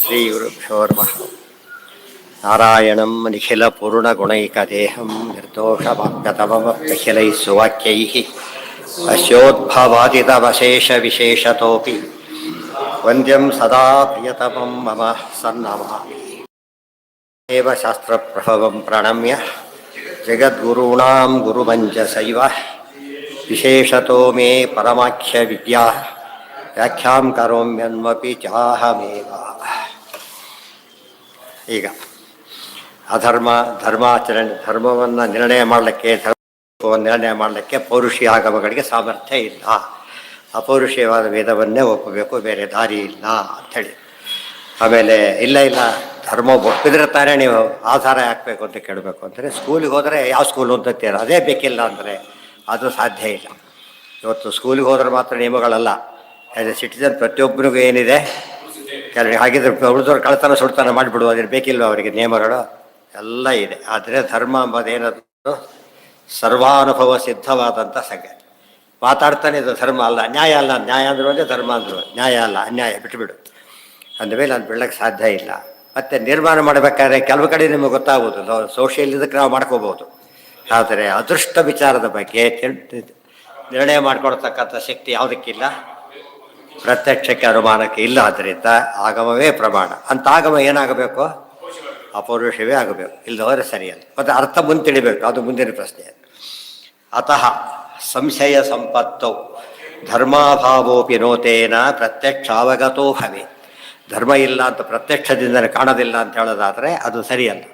ಶ್ರೀಗುರುಭ್ಯೋ ನಮಃ. ನಾರಾಯಣಂ ನಿಖಿಲಪೂರ್ಣಗುಣೈಕದೇಹಂ ನಿರ್ದೋಷವಾಕ್ಯತಮಮಖಿಲೈಃ ಸುವಾಕ್ಯೈಃ ಅಸ್ಯೋದ್ಭವಾದಿತವಶೇಷವಿಶೇಷತೋಪಿ ವಂದ್ಯಂ ಸದಾ ಪ್ರಿಯತಮಂ ಮಮ ಸನ್ನಮಾಮಿ. ಏವ ಶಾಸ್ತ್ರಪ್ರಭವಂ ಪ್ರಣಮ್ಯ ಜಗದ್ಗುರುಣಾಂ ಗುರುಮಂಜಸೈವ ವಿಶೇಷತೋ ಮೇ ಪರಮಾಖ್ಯ ವಿದ್ಯಾ ವ್ಯಾಖ್ಯಾಂ ಕರೋಮ್ಯನ್ವಪಿ ಚಾಹಮೇವ. ಈಗ ಅಧರ್ಮ ಧರ್ಮಾಚರಣೆ ಧರ್ಮವನ್ನು ನಿರ್ಣಯ ಮಾಡಲಿಕ್ಕೆ ನಿರ್ಣಯ ಮಾಡಲಿಕ್ಕೆ ಪೌರುಷಿ ಆಗಮಗಳಿಗೆ ಸಾಮರ್ಥ್ಯ ಇಲ್ಲ. ಅಪೌರುಷೀಯವಾದ ವೇದವನ್ನೇ ಒಪ್ಪಬೇಕು, ಬೇರೆ ದಾರಿ ಇಲ್ಲ ಅಂಥೇಳಿ. ಆಮೇಲೆ ಇಲ್ಲ ಧರ್ಮ ಒಪ್ಪಿದ್ರೆ ತಾನೇ ನೀವು ಆಧಾರ ಹಾಕಬೇಕು ಅಂತ ಕೇಳಬೇಕು ಅಂದರೆ ಸ್ಕೂಲಿಗೆ ಹೋದರೆ ಯಾವ ಸ್ಕೂಲು ಅಂತೀರ, ಅದೇ ಬೇಕಿಲ್ಲ ಅಂದರೆ ಅದು ಸಾಧ್ಯ ಇಲ್ಲ. ಇವತ್ತು ಸ್ಕೂಲಿಗೆ ಹೋದ್ರೆ ಮಾತ್ರ ನಿಯಮಗಳಲ್ಲ. ಆ್ಯಸ್ ಎ ಸಿಟಿಸನ್ ಪ್ರತಿಯೊಬ್ಬರಿಗೂ ಏನಿದೆ, ಕೆಲವು ಹಾಗಿದ್ರೆ ಉಳಿದವ್ರು ಕಳ್ತನ ಸುಡ್ತನ ಮಾಡಿಬಿಡುವ, ಅದೇನು ಬೇಕಿಲ್ವ ಅವರಿಗೆ ನಿಯಮಗಳು ಎಲ್ಲ ಇದೆ. ಆದರೆ ಧರ್ಮ ಎಂಬುದೇನದು ಸರ್ವಾನುಭವ ಸಿದ್ಧವಾದಂಥ ಸಂಗತಿ. ಮಾತಾಡ್ತಾನೆ ಇದು ಧರ್ಮ ಅಲ್ಲ, ನ್ಯಾಯ ಅಲ್ಲ, ನ್ಯಾಯ ಅಂದ್ರೂ ಒಂದೇ, ಧರ್ಮ ಅಂದರು ನ್ಯಾಯ ಅಲ್ಲ, ಅನ್ಯಾಯ ಬಿಟ್ಟುಬಿಡು. ಅಂದಮೇಲೆ ಅದು ಬಿಡಕ್ಕೆ ಸಾಧ್ಯ ಇಲ್ಲ. ಮತ್ತು ನಿರ್ಮಾಣ ಮಾಡಬೇಕಾದ್ರೆ ಕೆಲವು ಕಡೆ ನಿಮಗೆ ಗೊತ್ತಾಗ್ಬೋದು, ಸೋಷಿಯಲ್ ಇದಕ್ಕೆ ನಾವು ಮಾಡ್ಕೋಬೋದು. ಆದರೆ ಅದೃಷ್ಟ ವಿಚಾರದ ಬಗ್ಗೆ ನಿರ್ಣಯ ಮಾಡಿಕೊಡ್ತಕ್ಕಂಥ ಶಕ್ತಿ ಯಾವುದಕ್ಕಿಲ್ಲ, ಪ್ರತ್ಯಕ್ಷಕ್ಕೆ ಅನುಮಾನಕ್ಕೆ ಇಲ್ಲ. ಆದ್ದರಿಂದ ಆಗಮವೇ ಪ್ರಮಾಣ. ಅಂತ ಆಗಮ ಏನಾಗಬೇಕು, ಅಪೌರುಷವೇ ಆಗಬೇಕು, ಇಲ್ಲದವರೆ ಸರಿಯಲ್ಲ. ಮತ್ತು ಅರ್ಥ ಮುಂದೆ ತಿಳಿಬೇಕು, ಅದು ಮುಂದಿನ ಪ್ರಶ್ನೆ. ಅತಃ ಸಂಶಯ ಸಂಪತ್ತೌ ಧರ್ಮಾಭಾವೋಪಿ ನೋತೇನ ಪ್ರತ್ಯಕ್ಷಾವಗತೋ ಭವೆ. ಧರ್ಮ ಇಲ್ಲ ಅಂತ ಪ್ರತ್ಯಕ್ಷದಿಂದಲೇ ಕಾಣೋದಿಲ್ಲ ಅಂತ ಹೇಳೋದಾದರೆ ಅದು ಸರಿಯಲ್ಲ.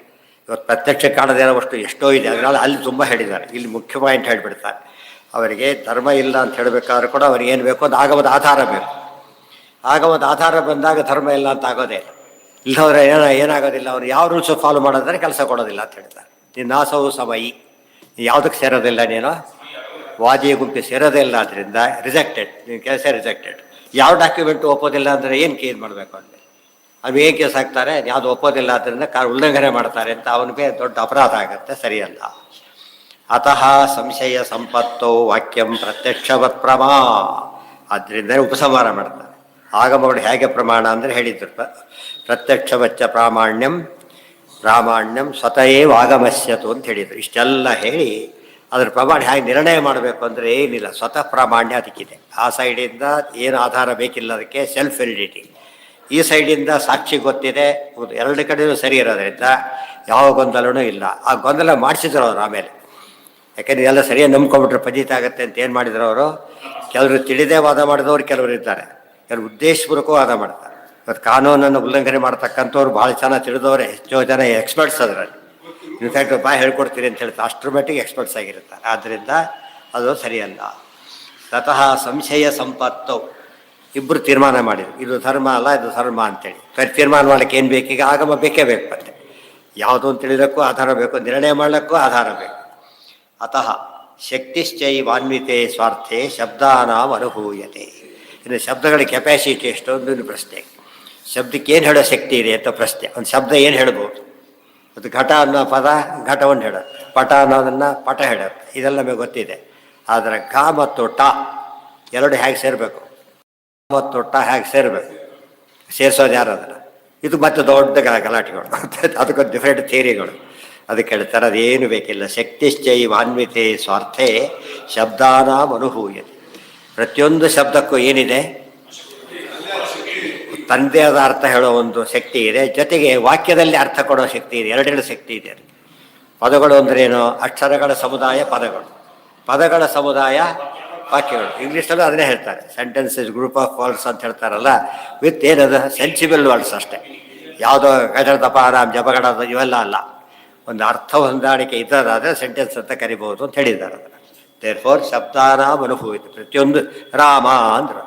ಇವತ್ತು ಪ್ರತ್ಯಕ್ಷ ಕಾಣದೇ ಇರೋವಷ್ಟು ಎಷ್ಟೋ ಇದೆ, ಅದರಲ್ಲಿ ಅಲ್ಲಿ ತುಂಬ ಹೇಳಿದ್ದಾರೆ. ಇಲ್ಲಿ ಮುಖ್ಯ ಪಾಯಿಂಟ್ ಹೇಳಿಬಿಡ್ತಾರೆ. ಅವರಿಗೆ ಧರ್ಮ ಇಲ್ಲ ಅಂತ ಹೇಳಬೇಕಾದ್ರೂ ಕೂಡ ಅವ್ರಿಗೆ ಏನು ಬೇಕು, ಅದು ಆಗಮದ ಆಧಾರ ಬೇಕು. ಆಗಮದ ಆಧಾರ ಬಂದಾಗ ಧರ್ಮ ಇಲ್ಲ ಅಂತ ಆಗೋದೇ ಇಲ್ಲ. ಇಲ್ಲದವ್ರೆ ಏನಾಗೋದಿಲ್ಲ, ಅವ್ರು ಯಾವ ರೂಲ್ಸು ಫಾಲೋ ಮಾಡೋದ್ರೆ ಕೆಲಸ ಕೊಡೋದಿಲ್ಲ ಅಂತ ಹೇಳ್ತಾರೆ. ನೀನು ನಾಸವು ಸಮಯಿ, ಯಾವುದಕ್ಕೆ ಸೇರೋದಿಲ್ಲ, ನೀನು ವಾದಿ ಗುಂಪಿಗೆ ಸೇರೋದೇ ಇಲ್ಲ, ಆದ್ದರಿಂದ ರಿಜೆಕ್ಟೆಡ್, ನೀನು ಕೆಲಸ ರಿಜೆಕ್ಟೆಡ್. ಯಾವ ಡಾಕ್ಯುಮೆಂಟು ಒಪ್ಪೋದಿಲ್ಲ ಅಂದರೆ ಏನು ಕೇಸ್ ಮಾಡಬೇಕು ಅಂದರೆ ಅವ್ನು ಏನು ಕೇಸ್ ಹಾಕ್ತಾರೆ, ಯಾವುದು ಒಪ್ಪೋದಿಲ್ಲ ಆದ್ದರಿಂದ ಉಲ್ಲಂಘನೆ ಮಾಡ್ತಾರೆ ಅಂತ ಅವನಿಗೆ ದೊಡ್ಡ ಅಪರಾಧ ಆಗುತ್ತೆ, ಸರಿಯಲ್ಲ. ಅತಃ ಸಂಶಯ ಸಂಪತ್ತೋ ವಾಕ್ಯಂ ಪ್ರತ್ಯಕ್ಷವತ್ ಪ್ರಮಾ. ಆದ್ದರಿಂದ ಉಪಸಂಹಾರ ಮಾಡ್ತಾರೆ. ಆಗಮಗಳು ಹೇಗೆ ಪ್ರಮಾಣ ಅಂದರೆ ಹೇಳಿದ್ರು, ಪ್ರತ್ಯಕ್ಷವಚ್ಚ ಪ್ರಾಮಾಣ್ಯಂ ಸ್ವತಃ ಆಗಮಸ್ಯತು ಅಂತ ಹೇಳಿದರು. ಇಷ್ಟೆಲ್ಲ ಹೇಳಿ ಅದ್ರ ಪ್ರಮಾಣ ಹೇಗೆ ನಿರ್ಣಯ ಮಾಡಬೇಕು ಅಂದರೆ ಏನಿಲ್ಲ, ಸ್ವತಃ ಪ್ರಾಮಾಣ್ಯ ಅದಕ್ಕಿದೆ. ಆ ಸೈಡಿಂದ ಏನು ಆಧಾರ ಬೇಕಿಲ್ಲ, ಅದಕ್ಕೆ ಸೆಲ್ಫ್ ವ್ಯಾಲಿಡಿಟಿ. ಈ ಸೈಡಿಂದ ಸಾಕ್ಷಿ ಗೊತ್ತಿದೆ, ಎರಡು ಕಡೆಯೂ ಸರಿ ಇರೋದ್ರಿಂದ ಯಾವ ಗೊಂದಲನೂ ಇಲ್ಲ. ಆ ಗೊಂದಲ ಮಾಡಿಸಿದ್ರು ಅವರು ಆಮೇಲೆ. ಯಾಕೆಂದರೆ ಎಲ್ಲ ಸರಿಯಾಗಿ ನಂಬ್ಕೊಂಡ್ಬಿಟ್ರೆ ಫಜಿತ ಆಗುತ್ತೆ ಅಂತ ಏನು ಮಾಡಿದ್ರು ಅವರು. ಕೆಲವರು ತಿಳಿದೇ ವಾದ ಮಾಡಿದವರು ಕೆಲವರು ಇದ್ದಾರೆ, ಕೆಲವರು ಉದ್ದೇಶಪೂರ್ವಕವೂ ವಾದ ಮಾಡ್ತಾರೆ. ಇವತ್ತು ಕಾನೂನನ್ನು ಉಲ್ಲಂಘನೆ ಮಾಡ್ತಕ್ಕಂಥವ್ರು ಭಾಳ ಚೆನ್ನಾಗಿ ತಿಳಿದವರೇ, ಎಷ್ಟೋ ಜನ ಎಕ್ಸ್ಪರ್ಟ್ಸ್ ಅದರಲ್ಲಿ. ಇನ್ಫ್ಯಾಕ್ಟ್ ಹೇಳ್ಕೊಡ್ತೀರಿ ಅಂತ ಹೇಳ್ತಾರೆ, ಅಷ್ಟರ ಮಟ್ಟಿಗೆ ಎಕ್ಸ್ಪರ್ಟ್ಸ್ ಆಗಿರ್ತಾರೆ. ಆದ್ದರಿಂದ ಅದು ಸರಿಯಲ್ಲ. ತತಃ ಸಂಶಯ ಸಂಪತ್ತು ಇಬ್ಬರು ತೀರ್ಮಾನ ಮಾಡಿದ್ರು, ಇದು ಧರ್ಮ ಅಲ್ಲ, ಇದು ಧರ್ಮ ಅಂತೇಳಿ. ತೀರ್ಮಾನ ಮಾಡಲಿಕ್ಕೆ ಏನು ಬೇಕೀಗ, ಆಗಮ ಬೇಕೇ ಬೇಕು. ಮತ್ತೆ ಯಾವುದೋ ಅಂತ ತಿಳಿಯೋಕ್ಕೂ ಆಧಾರ ಬೇಕು, ನಿರ್ಣಯ ಮಾಡಲಿಕ್ಕೂ ಆಧಾರ ಬೇಕು. ಅತಃ ಶಕ್ತಿಶ್ಚೈವಾನ್ವಿತೆ ಸ್ವಾರ್ಥೆ ಶಬ್ದಾನಾಂ ಅನುಭೂಯತೆ. ಇನ್ನು ಶಬ್ದಗಳ ಕೆಪಾಸಿಟಿ ಎಷ್ಟು ಒಂದು ಪ್ರಶ್ನೆ. ಶಬ್ದಕ್ಕೆ ಏನು ಹೇಳೋ ಶಕ್ತಿ ಇದೆ ಅಂತ ಪ್ರಶ್ನೆ. ಒಂದು ಶಬ್ದ ಏನು ಹೇಳ್ಬೋದು, ಅದು ಘಟ ಅನ್ನೋ ಪದ ಘಟವನ್ನು ಹೇಳೋದು, ಪಟ ಅನ್ನೋದನ್ನು ಪಟ ಹೇಳೋದು, ಇದೆಲ್ಲ ನಮಗೆ ಗೊತ್ತಿದೆ. ಆದರೆ ಘ ಮತ್ತು ಟ ಎರಡು ಹೇಗೆ ಸೇರಬೇಕು, ಮತ್ತು ಟ ಹೇಗೆ ಸೇರಬೇಕು, ಸೇರಿಸೋದು ಯಾರು ಅದನ್ನು, ಇದು ಮತ್ತೆ ದೊಡ್ಡ ಗಲಾಟೆಗಳು, ಅದಕ್ಕೊಂದು ಡಿಫ್ರೆಂಟ್ ಥಿಯರಿಗಳು. ಅದಕ್ಕೆ ಹೇಳ್ತಾರೆ ಅದೇನು ಬೇಕಿಲ್ಲ. ಶಕ್ತಿಶ್ಚೈವಾನ್ವಿತೆ ಸ್ವಾರ್ಥೆ ಶಬ್ದಾನಾಂ ಅನುಭೂಯತೆ. ಪ್ರತಿಯೊಂದು ಶಬ್ದಕ್ಕೂ ಏನಿದೆ, ತಂದೆ ಆದ ಅರ್ಥ ಹೇಳೋ ಒಂದು ಶಕ್ತಿ ಇದೆ, ಜೊತೆಗೆ ವಾಕ್ಯದಲ್ಲಿ ಅರ್ಥ ಕೊಡೋ ಶಕ್ತಿ ಇದೆ. ಎರಡೆರಡು ಶಕ್ತಿ ಇದೆ. ಪದಗಳು ಅಂದ್ರೇನು, ಅಕ್ಷರಗಳ ಸಮುದಾಯ ಪದಗಳು, ಪದಗಳ ಸಮುದಾಯ ವಾಕ್ಯಗಳು. ಇಂಗ್ಲೀಷಲ್ಲೂ ಅದನ್ನೇ ಹೇಳ್ತಾರೆ, ಸೆಂಟೆನ್ಸಸ್ ಗ್ರೂಪ್ ಆಫ್ ವರ್ಡ್ಸ್ ಅಂತ ಹೇಳ್ತಾರಲ್ಲ, ವಿತ್ ಏನದು ಸೆನ್ಸಿಬಲ್ ವರ್ಡ್ಸ್ ಅಷ್ಟೇ. ಯಾವುದೋ ಗಜರ ತಪಾರಾಮ್ ಜಪಗಡ ಇವೆಲ್ಲ ಅಲ್ಲ. ಒಂದು ಅರ್ಥ ಹೊಂದಾಣಿಕೆ ಇದ್ದದಾದರೆ ಸೆಂಟೆನ್ಸ್ ಅಂತ ಕರಿಬಹುದು ಅಂತ ಹೇಳಿದ್ದಾರೆ. ಅದನ್ನು ದೇರ್ಫೋರ್ ಶಬ್ದಾನಾಂ ಅನುಭವಿತು. ಪ್ರತಿಯೊಂದು ರಾಮ ಅಂದರು,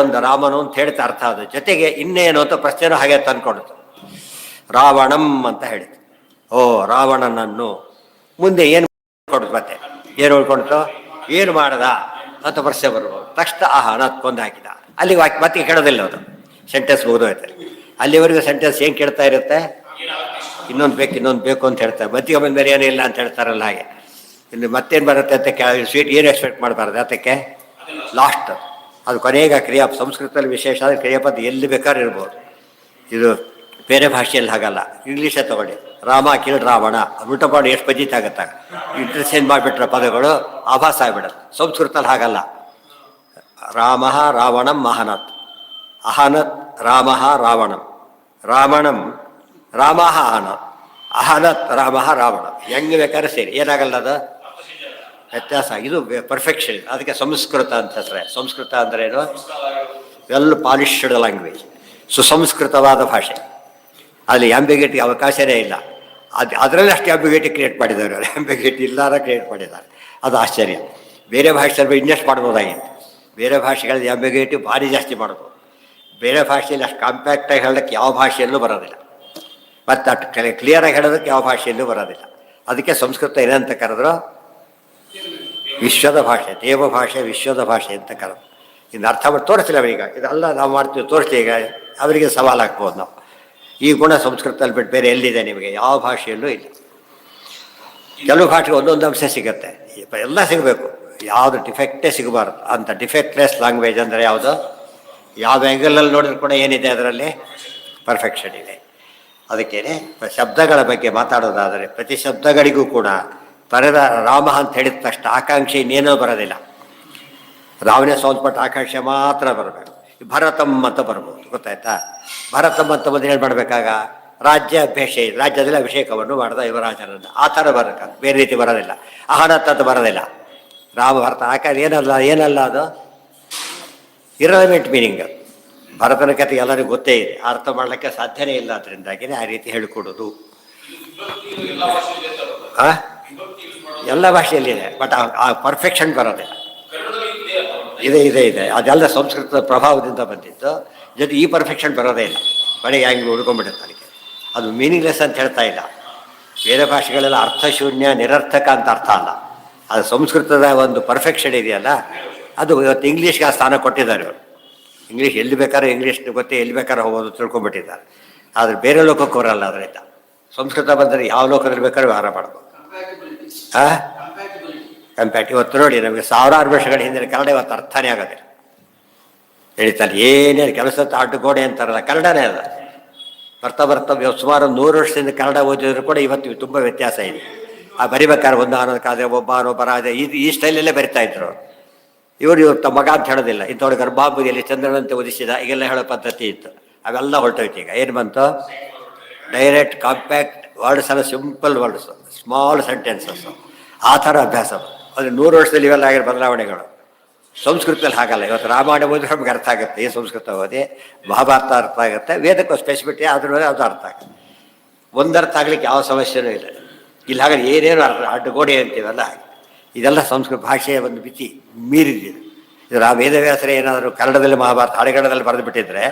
ಒಂದು ರಾಮನು ಅಂತ ಹೇಳ್ತಾ ಅರ್ಥ ಅದು. ಜೊತೆಗೆ ಇನ್ನೇನು ಅಂತ ಪ್ರಶ್ನೆನೂ ಹಾಗೆ ತಂದ್ಕೊಡ್ತು. ರಾವಣಂ ಅಂತ ಹೇಳಿತು, ಓ ರಾವಣನನ್ನು. ಮುಂದೆ ಏನು ಕೊಡ್ತು, ಮತ್ತೆ ಏನು ಉಳ್ಕೊಡ್ತು, ಏನು ಮಾಡ್ದ ಅಂತ ಪ್ರಶ್ನೆ ಬರ್ಬೋದು. ತಕ್ಷಣ ಅನ್ನೋದು ಕೊಂದು ಹಾಕಿದ. ಅಲ್ಲಿಗೆ ಮತ್ತೆ ಕೇಳೋದಿಲ್ಲ, ಅದು ಸೆಂಟೆನ್ಸ್ ಮುಗಿದೋಯ್ತಾರೆ. ಅಲ್ಲಿವರೆಗೂ ಸೆಂಟೆನ್ಸ್ ಏನು ಕೇಳ್ತಾ ಇರುತ್ತೆ, ಇನ್ನೊಂದು ಬೇಕು ಅಂತ ಹೇಳ್ತಾರೆ. ಮತ್ತಿಗೆ ಬಂದ ಬೇರೆ ಏನೂ ಇಲ್ಲ ಅಂತ ಹೇಳ್ತಾರಲ್ಲ, ಹಾಗೆ ಇನ್ನು ಮತ್ತೇನು ಬರುತ್ತೆ ಅಂತ ಸ್ವೀಟ್ ಏನು ಎಕ್ಸ್ಪೆಕ್ಟ್ ಮಾಡಬಾರ್ದು. ಅದಕ್ಕೆ ಲಾಸ್ಟ್ ಅದು ಕೊನೆಗೆ ಸಂಸ್ಕೃತದಲ್ಲಿ ವಿಶೇಷ ಆದರೆ ಕ್ರಿಯಾಪದ ಎಲ್ಲಿ ಬೇಕಾದ್ರೂ ಇರ್ಬೋದು. ಇದು ಬೇರೆ ಭಾಷೆಯಲ್ಲಿ ಹಾಗಲ್ಲ. ಇಂಗ್ಲೀಷೇ ತಗೊಳ್ಳಿ, ರಾಮ ಕಿಲ್ ರಾವಣ ಊಟ ಮಾಡಿ ಎಷ್ಟು ಬಜಿತ್ ಆಗುತ್ತ, ಇಂಟರ್ಚೇಂಜ್ ಮಾಡಿಬಿಟ್ರೆ ಪದಗಳು ಆಭಾಸ ಆಗಿಬಿಡುತ್ತೆ. ಸಂಸ್ಕೃತದಲ್ಲಿ ಹಾಗಲ್ಲ. ರಾಮ ರಾವಣಂ ಅಹನತ್, ಅಹನತ್ ರಾಮ ರಾವಣಂ, ರಾವಣಂ ರಾಮ ಅಹನತ್, ಅಹನತ್ ರಾಮ ರಾವಣ. ಹೆಂಗೆ ಬೇಕಾದ್ರೆ ಸೇರಿ ಏನಾಗಲ್ಲ, ಅದು ವ್ಯತ್ಯಾಸ. ಇದು ಪರ್ಫೆಕ್ಷನ್. ಅದಕ್ಕೆ ಸಂಸ್ಕೃತ ಅಂತ ಹೆಸರೇ. ಸಂಸ್ಕೃತ ಅಂದ್ರೇನು? ವೆಲ್ ಪಾಲಿಶ್ಡ್ ಲ್ಯಾಂಗ್ವೇಜ್, ಸುಸಂಸ್ಕೃತವಾದ ಭಾಷೆ. ಅಲ್ಲಿ ಆಂಬಿಗ್ಯೂಟಿಗೆ ಅವಕಾಶನೇ ಇಲ್ಲ. ಅದರಲ್ಲಿ ಅಷ್ಟು ಆಂಬಿಗ್ಯೂಟಿ ಕ್ರಿಯೇಟ್ ಮಾಡಿದ್ದಾರೆ ಅವರು. ಆಂಬಿಗ್ಯೂಟಿ ಇಲ್ಲಾರ ಕ್ರಿಯೇಟ್ ಮಾಡಿದ್ದಾರೆ. ಅದು ಆಶ್ಚರ್ಯ. ಬೇರೆ ಭಾಷೆಯಲ್ಲಿ ಇನ್ವೆಸ್ಟ್ ಮಾಡ್ಬೋದಾಗಿತ್ತು. ಬೇರೆ ಭಾಷೆಗಳಲ್ಲಿ ಆಂಬಿಗ್ಯೂಟಿ ಭಾರಿ ಜಾಸ್ತಿ ಮಾಡ್ಬೋದು. ಬೇರೆ ಭಾಷೆಯಲ್ಲಿ ಅಷ್ಟು ಕಾಂಪ್ಯಾಕ್ಟಾಗಿ ಹೇಳೋಕ್ಕೆ ಯಾವ ಭಾಷೆಯಲ್ಲೂ ಬರೋದಿಲ್ಲ, ಮತ್ತು ಅಷ್ಟು ಕ್ಲಿಯರಾಗಿ ಹೇಳೋದಕ್ಕೆ ಯಾವ ಭಾಷೆಯಲ್ಲೂ ಬರೋದಿಲ್ಲ. ಅದಕ್ಕೆ ಸಂಸ್ಕೃತ ಏನಂತ ಕರೆದ್ರು? ವಿಶ್ವದ ಭಾಷೆ, ದೇವ ಭಾಷೆ, ವಿಶ್ವದ ಭಾಷೆ ಅಂತ ಕರೆದು. ಇನ್ನು ಅರ್ಥ ಮಾಡಿ ತೋರಿಸಿಲ್ಲ ಅವರೀಗ. ಇದೆಲ್ಲ ನಾವು ಮಾಡ್ತೀವಿ, ತೋರಿಸ್ತೀವಿ. ಈಗ ಅವರಿಗೆ ಸವಾಲು ಹಾಕ್ಬೋದು ನಾವು. ಈ ಗುಣ ಸಂಸ್ಕೃತದಲ್ಲಿ ಬಿಟ್ಟು ಬೇರೆ ಎಲ್ಲಿದೆ ನಿಮಗೆ? ಯಾವ ಭಾಷೆಯಲ್ಲೂ ಇಲ್ಲ. ಕೆಲವು ಭಾಷೆಗೆ ಒಂದೊಂದು ಅಂಶ ಸಿಗುತ್ತೆ, ಎಲ್ಲ ಸಿಗಬೇಕು. ಯಾವುದು ಡಿಫೆಕ್ಟೇ ಸಿಗಬಾರ್ದು. ಅಂತ ಡಿಫೆಕ್ಟ್ಲೆಸ್ ಲ್ಯಾಂಗ್ವೇಜ್ ಅಂದರೆ ಯಾವುದು? ಯಾವ ಆ್ಯಂಗಲಲ್ಲಿ ನೋಡಿದ್ರು ಕೂಡ ಏನಿದೆ ಅದರಲ್ಲಿ? ಪರ್ಫೆಕ್ಷನ್ ಇದೆ. ಅದಕ್ಕೇನೆ ಶಬ್ದಗಳ ಬಗ್ಗೆ ಮಾತಾಡೋದಾದರೆ ಪ್ರತಿ ಶಬ್ದಗಳಿಗೂ ಕೂಡ ಪರದ ರಾಮ ಅಂತ ಹೇಳಿದ ತಕ್ಷಣ ಆಕಾಂಕ್ಷೆ ಇನ್ನೇನೋ ಬರೋದಿಲ್ಲ. ರಾವಣೇ ಸೋಲ್ಪಟ್ಟ ಆಕಾಂಕ್ಷೆ ಮಾತ್ರ ಬರಬೇಕು. ಭರತಂ ಅಂತ ಬರ್ಬೋದು, ಗೊತ್ತಾಯ್ತಾ? ಭರತಂ ಅಂತ ಬಂದು ಏನು ಮಾಡಬೇಕಾಗ? ರಾಜ್ಯ ರಾಜ್ಯದಲ್ಲಿ ಅಭಿಷೇಕವನ್ನು ಮಾಡ್ದ ಯುವರಾಜನನ್ನು. ಆ ಥರ ಬರಬೇಕು, ಬೇರೆ ರೀತಿ ಬರೋದಿಲ್ಲ. ಅಹನತ್ ಅಂತ ಬರೋದಿಲ್ಲ. ರಾಮ ಭರತ ಆಕಾರ ಏನಲ್ಲ ಅದು ಇರಲೆವೆಂಟ್ ಮೀನಿಂಗ್. ಭರತನ ಕಥೆ ಎಲ್ಲರಿಗೂ ಗೊತ್ತೇ ಇದೆ, ಅರ್ಥ ಮಾಡಲಿಕ್ಕೆ ಸಾಧ್ಯನೇ ಇಲ್ಲ. ಅದರಿಂದಾಗಿನೇ ಆ ರೀತಿ ಹೇಳಿಕೊಡೋದು. ಎಲ್ಲ ಭಾಷೆಯಲ್ಲಿದೆ, ಬಟ್ ಆ ಪರ್ಫೆಕ್ಷನ್ ಬರೋದಿಲ್ಲ. ಇದೆ ಅದೆಲ್ಲ ಸಂಸ್ಕೃತದ ಪ್ರಭಾವದಿಂದ ಬಂದಿತ್ತು. ಜೊತೆ ಈ ಪರ್ಫೆಕ್ಷನ್ ಬರೋದೇ ಇಲ್ಲ. ಬರೀ ಹ್ಯಾಂಗೆ ಉಳ್ಕೊಂಡ್ಬಿಡುತ್ತೆ. ಅದಕ್ಕೆ ಅದು ಮೀನಿಂಗ್ಲೆಸ್ ಅಂತ ಹೇಳ್ತಾ ಇಲ್ಲ. ಬೇರೆ ಭಾಷೆಗಳೆಲ್ಲ ಅರ್ಥಶೂನ್ಯ, ನಿರರ್ಥಕ ಅಂತ ಅರ್ಥ ಅಲ್ಲ. ಅದು ಸಂಸ್ಕೃತದ ಒಂದು ಪರ್ಫೆಕ್ಷನ್ ಇದೆಯಲ್ಲ, ಅದು ಇವತ್ತು ಇಂಗ್ಲೀಷ್ಗೆ ಆ ಸ್ಥಾನ ಕೊಟ್ಟಿದ್ದಾರೆ ಅವರು. ಇಂಗ್ಲೀಷ್ ಎಲ್ಲಿ ಬೇಕಾದ್ರೆ ಇಂಗ್ಲೀಷ್ ಗೊತ್ತೇ, ಎಲ್ಲಿ ಬೇಕಾದ್ರೆ ಹೋಗೋದು ತಿಳ್ಕೊಂಡ್ಬಿಟ್ಟಿದ್ದಾರೆ. ಆದರೆ ಬೇರೆ ಲೋಕಕ್ಕೆ ಬರಲ್ಲ. ಅದರಿಂದ ಸಂಸ್ಕೃತ ಬಂದರೆ ಯಾವ ಲೋಕದಲ್ಲಿ ಬೇಕಾದ್ರೂ ವ್ಯವಹಾರ ಮಾಡ್ಬೋದು. ಕಂಪ್ಯಾಟ್ ಇವತ್ತು ನೋಡಿ, ನಮಗೆ ಸಾವಿರಾರು ವರ್ಷಗಳ ಹಿಂದಿನ ಕನ್ನಡ ಇವತ್ತು ಅರ್ಥನೇ ಆಗೋದಿಲ್ಲ. ಹೇಳ್ತಾರೆ ಏನೇನು ಕೆಲಸ ಗೋಡೆ ಅಂತಾರಲ್ಲ, ಕನ್ನಡನೇ ಅದ. ಬರ್ತಾ ಸುಮಾರು 100 ವರ್ಷದಿಂದ ಕನ್ನಡ ಓದಿದ್ರು ಕೂಡ ಇವತ್ತು ತುಂಬ ವ್ಯತ್ಯಾಸ ಇದೆ. ಆ ಬರಿಬೇಕಾದ್ರೆ ಒಂದು ಅನ್ನೋದಕ್ಕಾದ್ರೆ ಒಬ್ಬ ರಾಜ ಈ ಸ್ಟೈಲಲ್ಲೇ ಬರಿತಾ ಇದ್ರು. ಇವರು ತಮ್ಮ ಮಗ ಅಂತ ಹೇಳೋದಿಲ್ಲ. ಇಂಥವ್ರಿಗೆ ಗರ್ಭಾಂಬುದಿಯಲ್ಲಿ ಚಂದ್ರನಂತೆ ಉದಿಸಿದ ಈಗೆಲ್ಲ ಹೇಳೋ ಪದ್ಧತಿ ಇತ್ತು. ಅವೆಲ್ಲ ಹೊರಟೋಯ್ತು. ಈಗ ಏನು ಬಂತು? ಡೈರೆಕ್ಟ್ ಕಾಂಪ್ಯಾಕ್ಟ್ ವರ್ಡ್ಸ್ ಅಲ್ಲ, ಸಿಂಪಲ್ ವರ್ಡ್ಸ್, ಸ್ಮಾಲ್ ಸೆಂಟೆನ್ಸಸ್, ಆ ಥರ ಅಭ್ಯಾಸ. ಅದು 100 ವರ್ಷದಲ್ಲಿ ಇವೆಲ್ಲ ಆಗಿರೋ ಬದಲಾವಣೆಗಳು. ಸಂಸ್ಕೃತದಲ್ಲಿ ಹಾಗಲ್ಲ. ಇವತ್ತು ರಾಮಾಯಣ ಓದಿದ್ರೆ ನಮ್ಗೆ ಅರ್ಥ ಆಗುತ್ತೆ. ಈ ಸಂಸ್ಕೃತ ಓದಿ ಮಹಾಭಾರತ ಅರ್ಥ ಆಗುತ್ತೆ. ವೇದಕ್ಕೂ ಸ್ಪೆಸಿಫಿಟಿ ಅದ್ರ ಅದು ಅರ್ಥ ಆಗುತ್ತೆ. ಒಂದರ್ಥ ಆಗ್ಲಿಕ್ಕೆ ಯಾವ ಸಮಸ್ಯೆನೂ ಇಲ್ಲ. ಇಲ್ಲಿ ಹಾಗೆ ಏನೇನು ಅಡ್ಡಗೋಡೆ ಅಂತೀವಲ್ಲ, ಇದೆಲ್ಲ ಸಂಸ್ಕೃತ ಭಾಷೆಯ ಒಂದು ಮಿತಿ ಮೀರಿದ್ದು. ಇದು ವೇದವ್ಯಾಸರೇ ಏನಾದರೂ ಕನ್ನಡದಲ್ಲಿ ಮಹಾಭಾರತ ಹಳೆಗನ್ನಡದಲ್ಲಿ ಬರೆದು ಬಿಟ್ಟಿದ್ರೆ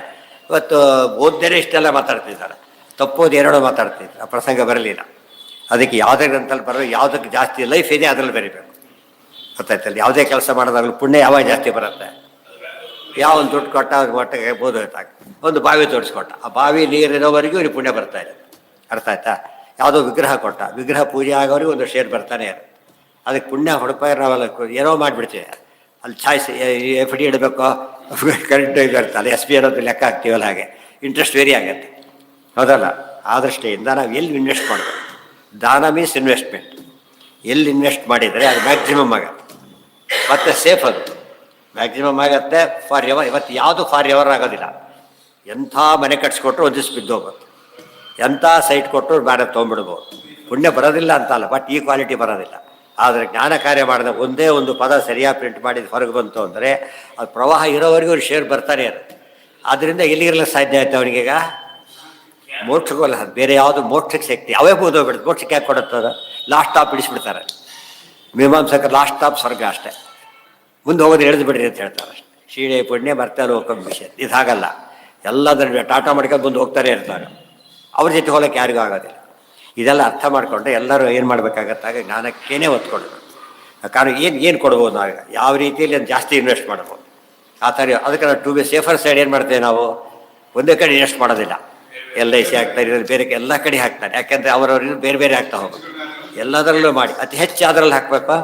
ಇವತ್ತು ಓದ್ದೇನೆ ಇಷ್ಟೆಲ್ಲ ಮಾತಾಡ್ತಿದ್ದಾರೆ. ತಪ್ಪೋದು ಎರಡೋ ಮಾತಾಡ್ತಿದ್ರು. ಆ ಪ್ರಸಂಗ ಬರಲಿಲ್ಲ. ಅದಕ್ಕೆ ಯಾವುದೇ ಗ್ರಂಥಲ್ಲಿ ಬರೋದು ಯಾವುದಕ್ಕೆ ಜಾಸ್ತಿ ಲೈಫ್ ಇದೆ ಅದರಲ್ಲಿ ಬರೀಬೇಕು. ಗೊತ್ತಾಯ್ತಲ್ಲ? ಯಾವುದೇ ಕೆಲಸ ಮಾಡೋದಾಗಲೂ ಪುಣ್ಯ ಯಾವಾಗ ಜಾಸ್ತಿ ಬರುತ್ತೆ? ಯಾವ ಒಂದು ದುಡ್ಡು ಕೊಟ್ಟ ಒಟ್ಟಿಗೆ ಬೋಧೋಯ್ತಾಗ ಒಂದು ಬಾವಿ ತೋರಿಸ್ಕೊಟ್ಟ, ಆ ಬಾವಿ ನೀರಿರೋವರೆಗೂ ಇವ್ರಿಗೆ ಪುಣ್ಯ ಬರ್ತಾ ಇದೆ. ಅರ್ಥ ಆಯ್ತಾ? ಯಾವುದೋ ವಿಗ್ರಹ ಕೊಟ್ಟ, ವಿಗ್ರಹ ಪೂಜೆ ಆಗೋವರೆಗೂ ಒಂದು ಶೇರ್ ಬರ್ತಾನೆ ಇರುತ್ತೆ. ಅದಕ್ಕೆ ಪುಣ್ಯ ಹುಡುಪಾಯಿ ನಾವೆಲ್ಲ ಏನೋ ಮಾಡಿಬಿಡ್ತೀವಿ. ಅಲ್ಲಿ ಚಾಯ್ಸ್ ಎಫ್ ಡಿ ಇಡಬೇಕು, ಕರೆಂಟ್ ಇರ್ತಲ್ಲ, ಎಸ್ ಪಿ ಅನ್ನೋದು ಲೆಕ್ಕ ಹಾಕ್ತೀವಲ್ಲ, ಹಾಗೆ ಇಂಟ್ರೆಸ್ಟ್ ವೇರಿ ಆಗುತ್ತೆ. ಹೌದಲ್ಲ? ಆ ದೃಷ್ಟಿಯಿಂದ ನಾವು ಎಲ್ಲಿ ಇನ್ವೆಸ್ಟ್ ಮಾಡಬೇಕು? ದಾನ ಮೀನ್ಸ್ ಇನ್ವೆಸ್ಟ್ಮೆಂಟ್. ಎಲ್ಲಿ ಇನ್ವೆಸ್ಟ್ ಮಾಡಿದರೆ ಅದು ಮ್ಯಾಕ್ಸಿಮಮ್ ಆಗುತ್ತೆ, ಮತ್ತು ಸೇಫ್. ಅದು ಮ್ಯಾಕ್ಸಿಮಮ್ ಆಗುತ್ತೆ ಫಾರ್ ಎವರ್. ಇವತ್ತು ಯಾವುದು ಫಾರ್ ಎವರ್ ಆಗೋದಿಲ್ಲ. ಎಂಥ ಮನೆ ಕಟ್ಸ್ಕೊಟ್ರು ಒಂದು ದಿವ್ಸ ಬಿದ್ದೋಗ್ಬೋದು, ಎಂಥ ಸೈಟ್ ಕೊಟ್ಟರು ಬೇರೆ ತೊಗೊಂಡ್ಬಿಡ್ಬೋದು. ಪುಣ್ಯ ಬರೋದಿಲ್ಲ ಅಂತಲ್ಲ, ಬಟ್ ಈ ಕ್ವಾಲಿಟಿ ಬರೋದಿಲ್ಲ. ಆದರೆ ಜ್ಞಾನ ಕಾರ್ಯ ಮಾಡಿದ ಒಂದೇ ಒಂದು ಪದ ಸರಿಯಾಗಿ ಪ್ರಿಂಟ್ ಮಾಡಿದ ಹೊರಗೆ ಬಂತು ಅಂದರೆ ಅದು ಪ್ರವಾಹ ಇರೋವರೆಗೂ ಅವ್ರು ಶೇರ್ ಬರ್ತಾನೆ ಇರುತ್ತೆ. ಆದ್ದರಿಂದ ಎಲ್ಲಿಗಿರಲಿಕ್ಕೆ ಸಾಧ್ಯ ಆಯ್ತು ಅವನಿಗೀಗ? ಮೋಕ್ಷಕ್ಕಲ್ಲ, ಬೇರೆ ಯಾವುದು ಮೋಕ್ಷಕ್ಕೆ ಶಕ್ತಿ ಅವೇ ಬೋದೋಗ್ಬಿಡುತ್ತೆ. ಮೋಕ್ಷಕ್ಕೆ ಯಾಕೆ ಕೊಡುತ್ತದ? ಲಾಸ್ಟ್ ಸ್ಟಾಪ್ ಬಿಡಿಸ್ಬಿಡ್ತಾರೆ ಮೀಮಾಂಸಕರು. ಲಾಸ್ಟ್ ಸ್ಟಾಪ್ ಸ್ವರ್ಗ ಅಷ್ಟೇ, ಮುಂದೆ ಹೋಗೋದು ಎಳೆದು ಬಿಡ್ರಿ ಅಂತ ಹೇಳ್ತಾರೆ ಅಷ್ಟೇ. ಶೀಳೆ ಪುಣ್ಯ ಬರ್ತಾರೆ ಹೋಗೋ ವಿಷಯ ಇದು ಹಾಗಲ್ಲ. ಎಲ್ಲದರ ಟಾಟಾ ಮಾಡ್ಕೊಂಡು ಮುಂದೆ ಹೋಗ್ತಾರೆ ಇರ್ತಾರೆ. ಅವ್ರ ಜೊತೆ ಹೋಗಕ್ಕೆ ಯಾರಿಗೂ ಆಗೋದಿಲ್ಲ. ಇದೆಲ್ಲ ಅರ್ಥ ಮಾಡಿಕೊಂಡ್ರೆ ಎಲ್ಲರೂ ಏನು ಮಾಡಬೇಕಾಗತ್ತಾಗ ಜ್ಞಾನಕ್ಕೇನೆ ಒತ್ತು ಕೊಡಬೇಕು. ಕಾರಣ ಏನು ಕೊಡ್ಬೋದು ನಾವೀಗ, ಯಾವ ರೀತಿಯಲ್ಲಿ ಅದು ಜಾಸ್ತಿ ಇನ್ವೆಸ್ಟ್ ಮಾಡ್ಬೋದು ಆ ಥರ. ಅದಕ್ಕೆ ನಾವು ಟು ಬಿ ಸೇಫರ್ ಸೈಡ್ ಏನು ಮಾಡ್ತೇವೆ ನಾವು? ಒಂದೇ ಕಡೆ ಇನ್ವೆಸ್ಟ್ ಮಾಡೋದಿಲ್ಲ. LIC ಹಾಕ್ತಾರೆ, ಬೇರೆ ಎಲ್ಲ ಕಡೆ ಹಾಕ್ತಾರೆ. ಯಾಕೆಂದರೆ ಅವರವ್ರಿಗೆ ಬೇರೆ ಬೇರೆ ಆಗ್ತಾ ಹೋಗೋದು. ಎಲ್ಲದರಲ್ಲೂ ಮಾಡಿ ಅತಿ ಹೆಚ್ಚು ಅದರಲ್ಲಿ ಹಾಕಬೇಕು.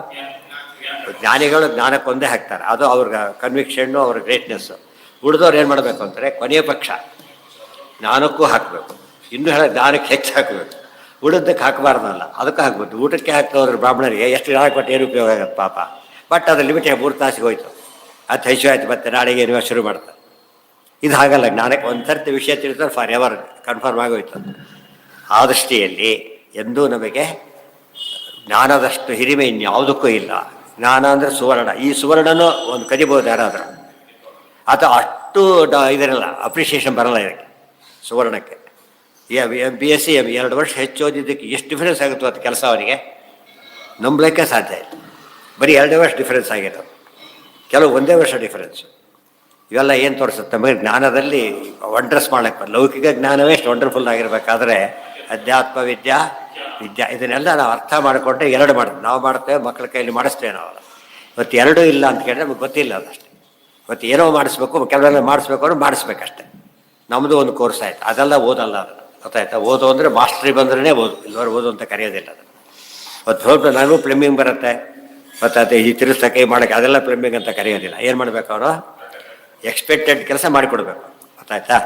ಜ್ಞಾನಿಗಳು ಜ್ಞಾನಕ್ಕೊಂದೇ ಹಾಕ್ತಾರೆ, ಅದು ಅವ್ರಿಗೆ ಕನ್ವಿಕ್ಷನ್ನು, ಅವ್ರ ಗ್ರೇಟ್ನೆಸ್ಸು. ಉಳಿದವ್ರು ಏನು ಮಾಡಬೇಕು ಅಂದರೆ ಕೊನೆಯ ಪಕ್ಷ ಜ್ಞಾನಕ್ಕೂ ಹಾಕಬೇಕು, ಇನ್ನೂ ಹೇಳ ಜ್ಞಾನಕ್ಕೆ ಹೆಚ್ಚು ಹಾಕಬೇಕು, ಉಳಿದಕ್ಕೆ ಹಾಕಬಾರ್ದಲ್ಲ, ಅದಕ್ಕೆ ಹಾಕ್ಬೇಕು. ಊಟಕ್ಕೆ ಹಾಕ್ತವ್ರು ಬ್ರಾಹ್ಮಣರಿಗೆ ಎಷ್ಟು ಜ್ಞಾನ ಕೊಟ್ಟು ಏನು ಉಪಯೋಗ ಆಗುತ್ತೆ ಪಾಪ. ಬಟ್ ಅದು ಲಿಮಿಟ್ 3 ತಾಸಿಗೆ ಹೋಯ್ತು, ಅದು ಹೆಚ್ಚು ಆಯ್ತು, ಮತ್ತೆ ನಾಳೆಗೆ ಏನು ಶುರು ಮಾಡ್ತಾರೆ. ಇದು ಹಾಗಲ್ಲ, ಜ್ಞಾನಕ್ಕೆ ಒಂದು ಸರ್ತಿ ವಿಷಯ ತಿಳಿದ್ರೆ ಫಾರ್ ಎವರ್ ಕನ್ಫರ್ಮ್ ಆಗೋಯ್ತು. ಆ ದೃಷ್ಟಿಯಲ್ಲಿ ಎಂದೂ ನಮಗೆ ಜ್ಞಾನದಷ್ಟು ಹಿರಿಮೆ ಇನ್ಯಾವುದಕ್ಕೂ ಇಲ್ಲ. ಜ್ಞಾನ ಅಂದರೆ ಸುವರ್ಣ. ಈ ಸುವರ್ಣನೂ ಒಂದು ಕದಿಬೋದು ಯಾರಾದರೂ, ಅದು ಅಷ್ಟು ಇದರಲ್ಲ, ಅಪ್ರಿಷಿಯೇಷನ್ ಬರಲ್ಲ ಇದಕ್ಕೆ ಸುವರ್ಣಕ್ಕೆ. BSc 2 ವರ್ಷ ಹೆಚ್ಚು ಓದಿದ್ದಕ್ಕೆ ಎಷ್ಟು ಡಿಫ್ರೆನ್ಸ್ ಆಗುತ್ತೋ ಅದು ಕೆಲಸ ಅವನಿಗೆ ನಂಬಲಿಕ್ಕೆ ಸಾಧ್ಯ ಇಲ್ಲ. ಬರೀ 2 ವರ್ಷ ಡಿಫ್ರೆನ್ಸ್ ಆಗಿರೋದು, ಕೆಲವು 1 ವರ್ಷ ಡಿಫ್ರೆನ್ಸು. ಇವೆಲ್ಲ ಏನು ತೋರಿಸುತ್ತೆ ನಮಗೆ ಜ್ಞಾನದಲ್ಲಿ ವಂಡ್ರಸ್ ಮಾಡಕ್ಕೆ. ಲೌಕಿಕ ಜ್ಞಾನವೇ ಎಷ್ಟು ವಂಡರ್ಫುಲ್ ಆಗಿರಬೇಕಾದ್ರೆ ಅಧ್ಯಾತ್ಮ ವಿದ್ಯಾ ಇದನ್ನೆಲ್ಲ ನಾವು ಅರ್ಥ ಮಾಡಿಕೊಂಡ್ರೆ 2 ಮಾಡ್ತೀವಿ. ನಾವು ಮಾಡ್ತೇವೆ, ಮಕ್ಕಳ ಕೈಯಲ್ಲಿ ಮಾಡಿಸ್ತೇವೆ ನಾವು. ಇವತ್ತು 2 ಇಲ್ಲ ಅಂತ ಕೇಳಿದ್ರೆ ನಮಗೆ ಗೊತ್ತಿಲ್ಲ ಅದಷ್ಟೇ. ಇವತ್ತು ಏನೋ ಮಾಡಿಸ್ಬೇಕು, ಕೆಲವೆಲ್ಲ ಮಾಡಿಸ್ಬೇಕು ಅಂದ್ರೆ ಮಾಡಿಸ್ಬೇಕಷ್ಟೆ. ನಮ್ಮದು ಒಂದು ಕೋರ್ಸ್ ಆಯ್ತು, ಅದೆಲ್ಲ ಓದಲ್ಲ. ಅದು ಗೊತ್ತಾಯ್ತಾ? ಓದು ಅಂದರೆ ಮಾಸ್ಟ್ರಿ ಬಂದ್ರೇ ಓದು, ಇಲ್ಲವರು ಓದು ಅಂತ ಕರೆಯೋದಿಲ್ಲ. ಅದು ಇವತ್ತು ಸ್ವಲ್ಪ ನನಗೂ ಪ್ಲಂಬಿಂಗ್ ಬರುತ್ತೆ, ಮತ್ತು ಅದು ಈ ತಿರುಗಿಸ ಕೈ ಮಾಡೋಕ್ಕೆ, ಅದೆಲ್ಲ ಪ್ಲಂಬಿಂಗ್ ಅಂತ ಕರೆಯೋದಿಲ್ಲ. ಏನು ಮಾಡಬೇಕು ಅವರು? ಎಕ್ಸ್ಪೆಕ್ಟೆಡ್ ಕೆಲಸ ಮಾಡಿಕೊಡ್ಬೇಕು. ಗೊತ್ತಾಯ್ತಾ?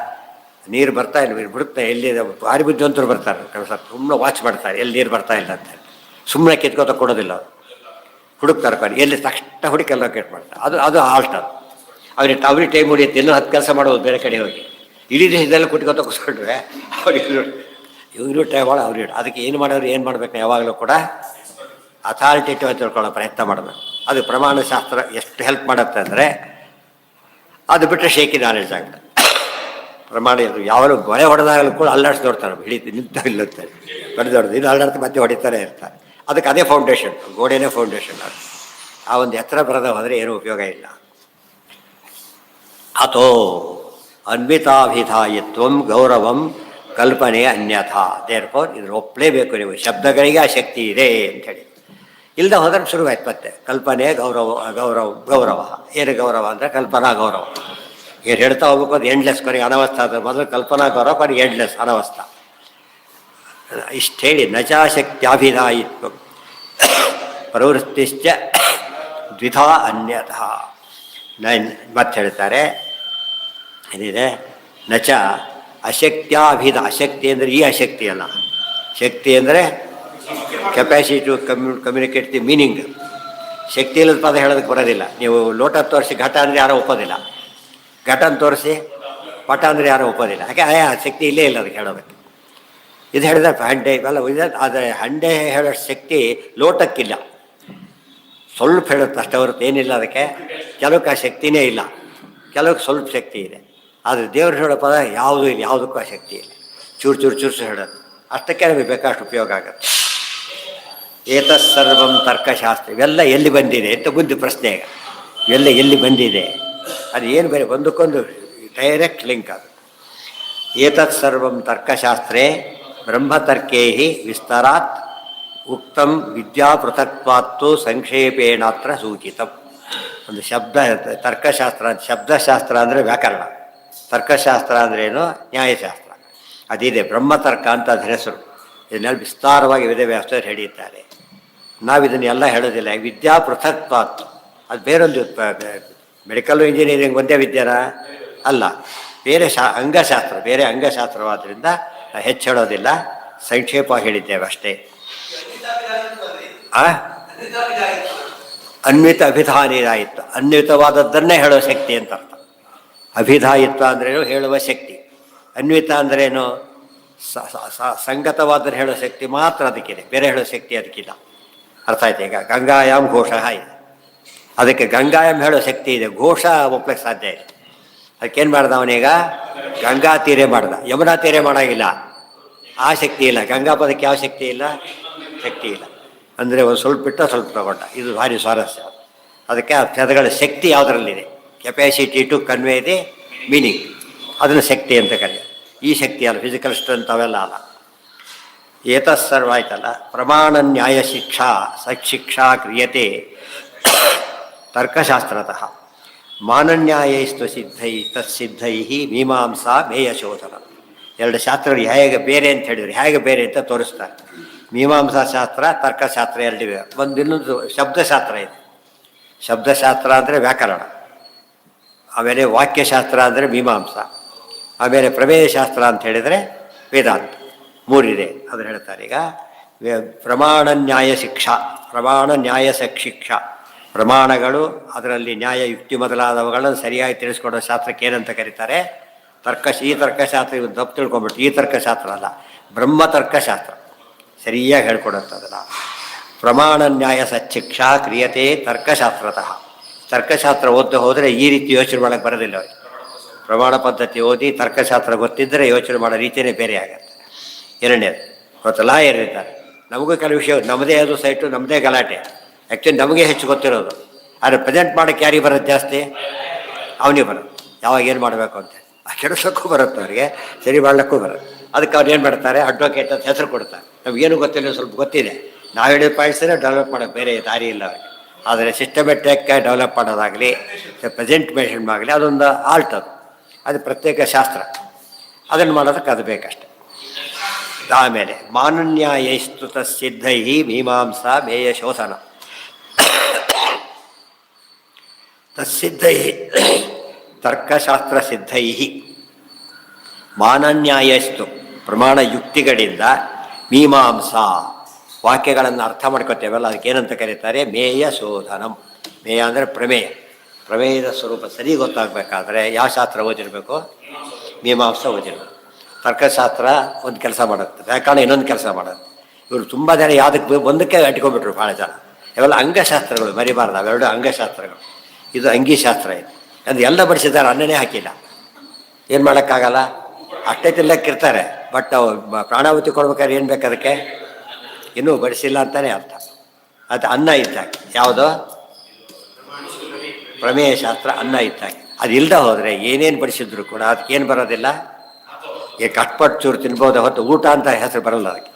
ನೀರು ಬರ್ತಾ ಇಲ್ಲ, ನೀರು ಬಿಡುತ್ತೆ, ಎಲ್ಲಿ ಭಾರಿ ಬುದ್ಧಿವಂತರು ಬರ್ತಾರೆ ಕೆಲಸ, ಸುಮ್ಮನೆ ವಾಚ್ ಮಾಡ್ತಾರೆ ಎಲ್ಲಿ ನೀರು ಬರ್ತಾ ಇಲ್ಲ ಅಂತ. ಸುಮ್ಮನೆ ಕಿತ್ಕೋತ ಕೊಡೋದಿಲ್ಲ ಅವರು, ಹುಡುಕ್ತಾರೆ ಕಡೆ ಎಲ್ಲಿ ತಕ್ಷಣ ಹುಡುಕಿ ಎಲ್ಲ ಕೆಟ್ಟು ಮಾಡ್ತಾರೆ. ಅದು ಆಲ್ಟ್. ಅದು ಅವ್ರಿಗೆ ಟೈಮ್ ಹೊಡಿಯುತ್ತೆ, ಇನ್ನೂ 10 ಕೆಲಸ ಮಾಡೋದು ಬೇರೆ ಕಡೆ ಹೋಗಿ. ಇಡೀ ದಿವಸದೆಲ್ಲ ಕುಟ್ಕೋತ ಕೂತ್ಕೊಂಡ್ರೆ ಅವ್ರಿಗೆ ಇವರು ಟೈಮ್ ಭಾಳ ಅವ್ರಿಗೆ. ಅದಕ್ಕೆ ಏನು ಮಾಡೋರು ಏನು ಮಾಡಬೇಕು, ಯಾವಾಗಲೂ ಕೂಡ ಅಥಾರಿಟೇಟಿವ್ ಆಗಿ ತಿಳ್ಕೊಳ್ಳೋ ಪ್ರಯತ್ನ ಮಾಡಬೇಕು. ಅದು ಪ್ರಮಾಣ ಶಾಸ್ತ್ರ ಎಷ್ಟು ಹೆಲ್ಪ್ ಮಾಡುತ್ತೆ ಅಂದರೆ, ಅದು ಬಿಟ್ಟರೆ ಶೇಕಿ ನಾಲೆಡ್ಜ್ ಆಗುತ್ತೆ. ಪ್ರಮಾಣ ಇದು ಯಾವಾಗಲೂ ಬಳೆ ಹೊಡೆದಾಗಲೂ ಕೂಡ ಅಲ್ಲಾಡ್ಸಿ ನೋಡ್ತಾರೆ, ಹಿಡಿತು ನಿಂತ ಇಲ್ಲುತ್ತಾರೆ, ಹೊಡೆದೊಡ್ದು ಇದು ಅಲ್ಲಾಡ್ತು ಮತ್ತೆ ಹೊಡಿತಾನೆ ಇರ್ತಾರೆ. ಅದಕ್ಕೆ ಅದೇ ಫೌಂಡೇಶನ್, ಗೋಡೆನೇ ಫೌಂಡೇಶನ್. ಅದು ಆ ಒಂದು ಎತ್ತರ ಬರದ ಹೋದರೆ ಏನೂ ಉಪಯೋಗ ಇಲ್ಲ. ಅಥೋ ಅನ್ವಿತಾಭಿಧಾಯಿತ್ವಂ ಗೌರವಂ ಕಲ್ಪನೆ ಅನ್ಯಥಾ. ದೇರ್ಫೋರ್ ಇದನ್ನು ಒಪ್ಪಲೇಬೇಕು ನೀವು. ಶಬ್ದಗಳಿಗೆ ಆ ಶಕ್ತಿ ಇದೆ ಅಂಥೇಳಿ. ಇಲ್ಲದೆ ಹೋದ್ರೆ ಶುರುವಾಯ್ತು ಮತ್ತೆ ಕಲ್ಪನೆ ಗೌರವ. ಏನು ಗೌರವ ಅಂದರೆ ಕಲ್ಪನಾ ಗೌರವ. ಏನು ಹೇಳ್ತಾ ಹೋಗ್ಬೇಕು, ಅದು ಎಂಡ್ಲೆಸ್, ಕೊನೆಗೆ ಅನವಸ್ಥ. ಅದ್ರ ಮೊದಲು ಕಲ್ಪನಾ ಗೌರವ, ಕೊನೆಗೆ ಎಂಡ್ಲೆಸ್ ಅನವಸ್ಥ. ಇಷ್ಟು ಹೇಳಿ ನಚಾಶಕ್ತ್ಯಾಭಿಧಾಯಿತ್ವ ಪ್ರವೃತ್ತಿಶ್ಚ ದ್ವಿಧಾ ಅನ್ಯಥಾ. ಮತ್ತೆ ಹೇಳ್ತಾರೆ ಏನಿದೆ, ನಚ ಅಶಕ್ತಿ ಅಂದರೆ ಈ ಅಶಕ್ತಿ ಅಲ್ಲ. ಶಕ್ತಿ ಅಂದರೆ capacity to communicate the meaning. ಶಕ್ತಿ ಇಲ್ಲದ ಪದ ಹೇಳೋದಕ್ಕೆ ಬರೋದಿಲ್ಲ. ನೀವು ಲೋಟ ತೋರಿಸಿ ಘಟ ಅಂದರೆ ಯಾರೋ ಒಪ್ಪೋದಿಲ್ಲ, ಘಟನ ತೋರಿಸಿ ಪಟ ಅಂದರೆ ಯಾರೋ ಒಪ್ಪೋದಿಲ್ಲ. ಯಾಕೆ ಶಕ್ತಿ ಇಲ್ಲೇ ಇಲ್ಲ ಅದಕ್ಕೆ ಹೇಳೋದಕ್ಕೆ. ಇದು ಹೇಳಿದ್ರೆ ಹಂಡೆ ಇವೆಲ್ಲ ಇದೆ, ಆದರೆ ಹಂಡೆ ಹೇಳೋ ಶಕ್ತಿ ಲೋಟಕ್ಕಿಲ್ಲ. ಸ್ವಲ್ಪ ಹೇಳುತ್ತೆ ಅಷ್ಟೇ ಹೊರತು ಏನಿಲ್ಲ ಅದಕ್ಕೆ. ಕೆಲವಕ್ಕೆ ಆ ಶಕ್ತಿನೇ ಇಲ್ಲ, ಕೆಲವಕ್ಕೆ ಸ್ವಲ್ಪ ಶಕ್ತಿ ಇದೆ. ಆದರೆ ದೇವ್ರು ಹೇಳೋ ಪದ ಯಾವುದೂ ಇಲ್ಲ, ಯಾವುದಕ್ಕೂ ಆ ಶಕ್ತಿ ಇಲ್ಲ. ಚೂರು ಹೇಳೋದು ಅಷ್ಟಕ್ಕೆ ನಮಗೆ ಬೇಕಷ್ಟು ಉಪಯೋಗ ಆಗುತ್ತೆ. ಏತತ್ಸರ್ವಂ ತರ್ಕಶಾಸ್ತ್ರ. ಇವೆಲ್ಲ ಎಲ್ಲಿ ಬಂದಿದೆ ಅಂತ ಬುದ್ಧಿ ಪ್ರಶ್ನೆ. ಈಗ ಇವೆಲ್ಲ ಎಲ್ಲಿ ಬಂದಿದೆ, ಅದು ಏನು ಬೇರೆ, ಒಂದಕ್ಕೊಂದು ಡೈರೆಕ್ಟ್ ಲಿಂಕ್ ಅದು. ಏತತ್ಸರ್ವಂ ತರ್ಕಶಾಸ್ತ್ರೇ ಬ್ರಹ್ಮತರ್ಕೇಹಿ ವಿಸ್ತರಾತ್ ಉಕ್ತಂ ವಿದ್ಯಾಪೃಥಕ್ವಾತ್ತು ಸಂಕ್ಷೇಪೇಣಾತ್ರ ಸೂಚಿತಂ. ಒಂದು ಶಬ್ದ ತರ್ಕಶಾಸ್ತ್ರ, ಶಬ್ದಶಾಸ್ತ್ರ ಅಂದರೆ ವ್ಯಾಕರಣ, ತರ್ಕಶಾಸ್ತ್ರ ಅಂದ್ರೇನು ನ್ಯಾಯಶಾಸ್ತ್ರ. ಅದಿದೆ ಬ್ರಹ್ಮತರ್ಕ ಅಂತ ಅದ್ರ ಹೆಸರು. ಇದನ್ನೆಲ್ಲ ವಿಸ್ತಾರವಾಗಿ ವೇದವ್ಯಾಸರು ಹೇಳಿದ್ದಾರೆ. ನಾವಿದನ್ನೆಲ್ಲ ಹೇಳೋದಿಲ್ಲ. ವಿದ್ಯಾಪೃಥಕ್ವಾತ್ತು ಅದು ಬೇರೊಂದು. ಮೆಡಿಕಲ್ ಇಂಜಿನಿಯರಿಂಗ್ ಒಂದೇ ವಿದ್ಯಾನ ಅಲ್ಲ, ಬೇರೆ ಅಂಗಶಾಸ್ತ್ರ, ಬೇರೆ ಅಂಗಶಾಸ್ತ್ರವಾದ್ದರಿಂದ ಹೆಚ್ಚು ಹೇಳೋದಿಲ್ಲ, ಸಂಕ್ಷೇಪ ಹೇಳಿದ್ದೇವೆ ಅಷ್ಟೇ. ಅನ್ವಿತ ಅಭಿಧಾನಿದಾಯಿತ್ವ, ಅನ್ವಿತವಾದದ್ದನ್ನೇ ಹೇಳೋ ಶಕ್ತಿ ಅಂತ ಅರ್ಥ. ಅಭಿಧಾಯಿತ್ವ ಅಂದ್ರೇನು, ಹೇಳುವ ಶಕ್ತಿ. ಅನ್ವಿತ ಅಂದ್ರೇನು, ಸಂಗತವಾದರೆ ಹೇಳೋ ಶಕ್ತಿ ಮಾತ್ರ ಅದಕ್ಕಿದೆ, ಬೇರೆ ಹೇಳೋ ಶಕ್ತಿ ಅದಕ್ಕಿಲ್ಲ. ಅರ್ಥ ಆಯ್ತು? ಈಗ ಗಂಗಾಯಾಮ್ ಘೋಷ ಇದೆ, ಅದಕ್ಕೆ ಗಂಗಾಯಾಮ್ ಹೇಳೋ ಶಕ್ತಿ ಇದೆ, ಘೋಷ ಒಪ್ಪಕ್ಕೆ ಸಾಧ್ಯ ಇದೆ. ಅದಕ್ಕೇನು ಮಾಡ್ದ ಅವನೀಗ? ಗಂಗಾ ತೀರೆ ಮಾಡ್ದ, ಯಮುನಾ ತೀರೆ ಮಾಡೋಂಗಿಲ್ಲ, ಆ ಶಕ್ತಿ ಇಲ್ಲ. ಗಂಗಾ ಪದಕ್ಕೆ ಯಾವ ಶಕ್ತಿ ಇಲ್ಲ, ಶಕ್ತಿ ಇಲ್ಲ. ಅಂದರೆ ಒಂದು ಸ್ವಲ್ಪ ಬಿಟ್ಟು ಸ್ವಲ್ಪ ತಗೊಂಡ. ಇದು ಭಾರಿ ಸ್ವಾರಸ್ಯ. ಅದಕ್ಕೆ ಆ ಪದಗಳ ಶಕ್ತಿ ಯಾವುದರಲ್ಲಿದೆ, capacity to convey the meaning, ಅದನ್ನು ಶಕ್ತಿ ಅಂತ ಕರೆಯೋದು. ಈ ಶಕ್ತಿ ಅಲ್ಲ, ಫಿಸಿಕಲ್ ಸ್ಟ್ರೆಂತ್ ಅವೆಲ್ಲ ಅಲ್ಲ. ಏತತ್ಸರ್ವ ಆಯ್ತಲ್ಲ. ಪ್ರಮಾಣ ನ್ಯಾಯ ಶಿಕ್ಷಾ ಸಚ್ಚಿಕ್ಷಾ ಕ್ರಿಯತೆ ತರ್ಕಶಾಸ್ತ್ರತಃ. ಮಾನನ್ಯಾಯಸ್ತು ಸಿದ್ಧೈ ತತ್ಸಿದ್ಧೈ ಮೀಮಾಂಸಾ ಮೇಯಶೋಧನ. 2 ಶಾಸ್ತ್ರಗಳು ಹೇಗೆ ಬೇರೆ ಅಂತ ಹೇಳಿದ್ರು, ಹೇಗೆ ಬೇರೆ ಅಂತ ತೋರಿಸ್ತಾರೆ. ಮೀಮಾಂಸಾ ಶಾಸ್ತ್ರ, ತರ್ಕಶಾಸ್ತ್ರ ಎರಡಿವೆ. ಇನ್ನೊಂದು ಶಬ್ದಶಾಸ್ತ್ರ ಇದೆ. ಶಬ್ದಶಾಸ್ತ್ರ ಅಂದರೆ ವ್ಯಾಕರಣ, ಆಮೇಲೆ ವಾಕ್ಯಶಾಸ್ತ್ರ ಅಂದರೆ ಮೀಮಾಂಸ, ಆಮೇಲೆ ಪ್ರಮೇಯಶಾಸ್ತ್ರ ಅಂತ ಹೇಳಿದರೆ ವೇದಾಂತ. ಮೂರಿದೆ ಅದನ್ನು ಹೇಳ್ತಾರೆ. ಈಗ ಪ್ರಮಾಣ ನ್ಯಾಯ ಶಿಕ್ಷಾ, ಪ್ರಮಾಣ ನ್ಯಾಯ ಶಿಕ್ಷಾ, ಪ್ರಮಾಣಗಳು ಅದರಲ್ಲಿ ನ್ಯಾಯ ಯುಕ್ತಿ ಮೊದಲಾದವುಗಳನ್ನು ಸರಿಯಾಗಿ ತಿಳಿಸ್ಕೊಡೋ ಶಾಸ್ತ್ರಕ್ಕೆ ಏನಂತ ಕರೀತಾರೆ? ಈ ತರ್ಕಶಾಸ್ತ್ರ. ಇವು ತಪ್ಪು ತಿಳ್ಕೊಂಬಿಟ್ಟು, ಈ ತರ್ಕಶಾಸ್ತ್ರ ಅಲ್ಲ, ಬ್ರಹ್ಮತರ್ಕಶಾಸ್ತ್ರ ಸರಿಯಾಗಿ ಹೇಳ್ಕೊಡುತ್ತದಲ್ಲ. ಪ್ರಮಾಣ ನ್ಯಾಯ ಸಚ್ಚಿಕ್ಷಾ ಕ್ರಿಯತೆ ತರ್ಕಶಾಸ್ತ್ರತಃ. ತರ್ಕಶಾಸ್ತ್ರ ಓದ್ತಾ ಹೋದರೆ ಈ ರೀತಿ ಯೋಚನೆ ಮಾಡೋಕ್ಕೆ ಬರೋದಿಲ್ಲ ಅವರಿಗೆ. ಪ್ರಮಾಣ ಪದ್ಧತಿ ಓದಿ ತರ್ಕಶಾಸ್ತ್ರ ಗೊತ್ತಿದ್ದರೆ ಯೋಚನೆ ಮಾಡೋ ರೀತಿಯೇ ಬೇರೆ ಆಗುತ್ತೆ. ಎರಡನೇದು, ಇವತ್ತು ಲಾಯರ್ ಇರ್ತಾರೆ, ನಮಗೂ ಕೆಲವು ವಿಷಯ ನಮ್ಮದೇ ಅದು ಸೈಟು, ನಮ್ಮದೇ ಗಲಾಟೆ, ಆ್ಯಕ್ಚುಲಿ ನಮಗೆ ಹೆಚ್ಚು ಗೊತ್ತಿರೋದು. ಆದರೆ ಪ್ರೆಸೆಂಟ್ ಮಾಡೋಕ್ಕೆ ಯಾರಿಗೆ ಬರೋದು ಜಾಸ್ತಿ? ಅವನಿಗೆ ಬರೋದು. ಯಾವಾಗ ಏನು ಮಾಡಬೇಕು ಅಂತ ಕೆಡಿಸೋಕ್ಕೂ ಬರುತ್ತೆ ಅವರಿಗೆ, ಸರಿ ಮಾಡಲಿಕ್ಕೂ ಬರುತ್ತೆ. ಅದಕ್ಕೆ ಅವ್ರು ಏನು ಮಾಡ್ತಾರೆ, ಅಡ್ವೊಕೇಟ್ ಅಂತ ಹೆಸರು ಕೊಡ್ತಾರೆ. ನಮಗೇನು ಗೊತ್ತಿಲ್ಲ, ಸ್ವಲ್ಪ ಗೊತ್ತಿದೆ, ನಾವು ಹೇಳಿದ ಪಾಯಿಂಟ್ಸನ್ನೇ ಡೆವಲಪ್ ಮಾಡೋಕ್ಕೆ ಬೇರೆ ದಾರಿ ಇಲ್ಲ ಅವರಿಗೆ. ಆದರೆ ಸಿಸ್ಟಮೆಟಿಕ್ ಡೆವಲಪ್ ಮಾಡೋದಾಗಲಿ, ಪ್ರೆಸೆಂಟೇಷನ್ ಆಗಲಿ, ಅದೊಂದು ಆರ್ಟ್, ಅದು ಪ್ರತ್ಯೇಕ ಶಾಸ್ತ್ರ. ಅದನ್ನು ಮಾಡೋದಕ್ಕೆ ಅದು ಬೇಕಷ್ಟೆ. ಆಮೇಲೆ ಮಾನನ್ಯಾಯಸ್ತುತ ಸಿದ್ಧೈ ಮೀಮಾಂಸಾ ಮೇಯ ಶೋಧನ. ತತ್ಸಿದ್ಧೈ ತರ್ಕಶಾಸ್ತ್ರ ಸಿದ್ಧೈ ಮಾನನ್ಯಾಯಸ್ತು ಪ್ರಮಾಣ ಯುಕ್ತಿಗಳಿಂದ ಮೀಮಾಂಸಾ ವಾಕ್ಯಗಳನ್ನು ಅರ್ಥ ಮಾಡ್ಕೊತೇವಲ್ಲ, ಅದಕ್ಕೇನಂತ ಕರೀತಾರೆ? ಮೇಯ ಶೋಧನಂ. ಮೇಯ ಅಂದರೆ ಪ್ರಮೇಯ. ಪ್ರಮೇಯದ ಸ್ವರೂಪ ಸರಿ ಗೊತ್ತಾಗಬೇಕಾದ್ರೆ ಯಾವ ಶಾಸ್ತ್ರ ಓದಿರಬೇಕು? ಮೀಮಾಂಸಾ ಓದಿರಬೇಕು. ತರ್ಕಶಾಸ್ತ್ರ ಒಂದು ಕೆಲಸ ಮಾಡುತ್ತೆ, ವ್ಯಾಕರಣ ಇನ್ನೊಂದು ಕೆಲಸ ಮಾಡುತ್ತೆ. ಇವರು ತುಂಬ ಜನ ಯಾವುದಕ್ಕೆ ಒಂದಕ್ಕೆ ಅಟ್ಕೊಂಡ್ಬಿಟ್ರು ಭಾಳ ಜನ. ಇವೆಲ್ಲ ಅಂಗಶಾಸ್ತ್ರಗಳು, ಮರಿಬಾರ್ದು. ಅವೆರಡು ಅಂಗಶಾಸ್ತ್ರಗಳು. ಇದು ಅಂಗಿಶಾಸ್ತ್ರ. ಇದು ಅಂದರೆ ಎಲ್ಲ ಬಡಿಸಿದ್ದಾರೆ, ಅನ್ನನೇ ಹಾಕಿಲ್ಲ. ಏನು ಮಾಡೋಕ್ಕಾಗಲ್ಲ, ಅಷ್ಟೇ ತಿನ್ನಕ್ಕಿರ್ತಾರೆ. ಬಟ್ ಪ್ರಾಣಾಹುತಿ ಕೊಡ್ಬೇಕಾದ್ರೆ ಏನು ಬೇಕು ಅದಕ್ಕೆ? ಇನ್ನೂ ಬಡಿಸಿಲ್ಲ ಅಂತಲೇ ಅರ್ಥ. ಅದು ಅನ್ನ ಇದ್ದಾಗ, ಯಾವುದೋ ಪ್ರಮೇಯ ಶಾಸ್ತ್ರ ಅನ್ನ ಇದ್ದಾಗ. ಅದು ಇಲ್ಲದೆ ಹೋದರೆ ಏನೇನು ಬಡಿಸಿದ್ರು ಕೂಡ ಅದಕ್ಕೇನು ಬರೋದಿಲ್ಲ. ಈಗ ಕಟ್ಪಟ್ಟು ಚೂರು ತಿನ್ಬೋದು ಹೊತ್ತು ಊಟ ಅಂತ ಹೆಸರು ಬರೋಲ್ಲ ಅದಕ್ಕೆ.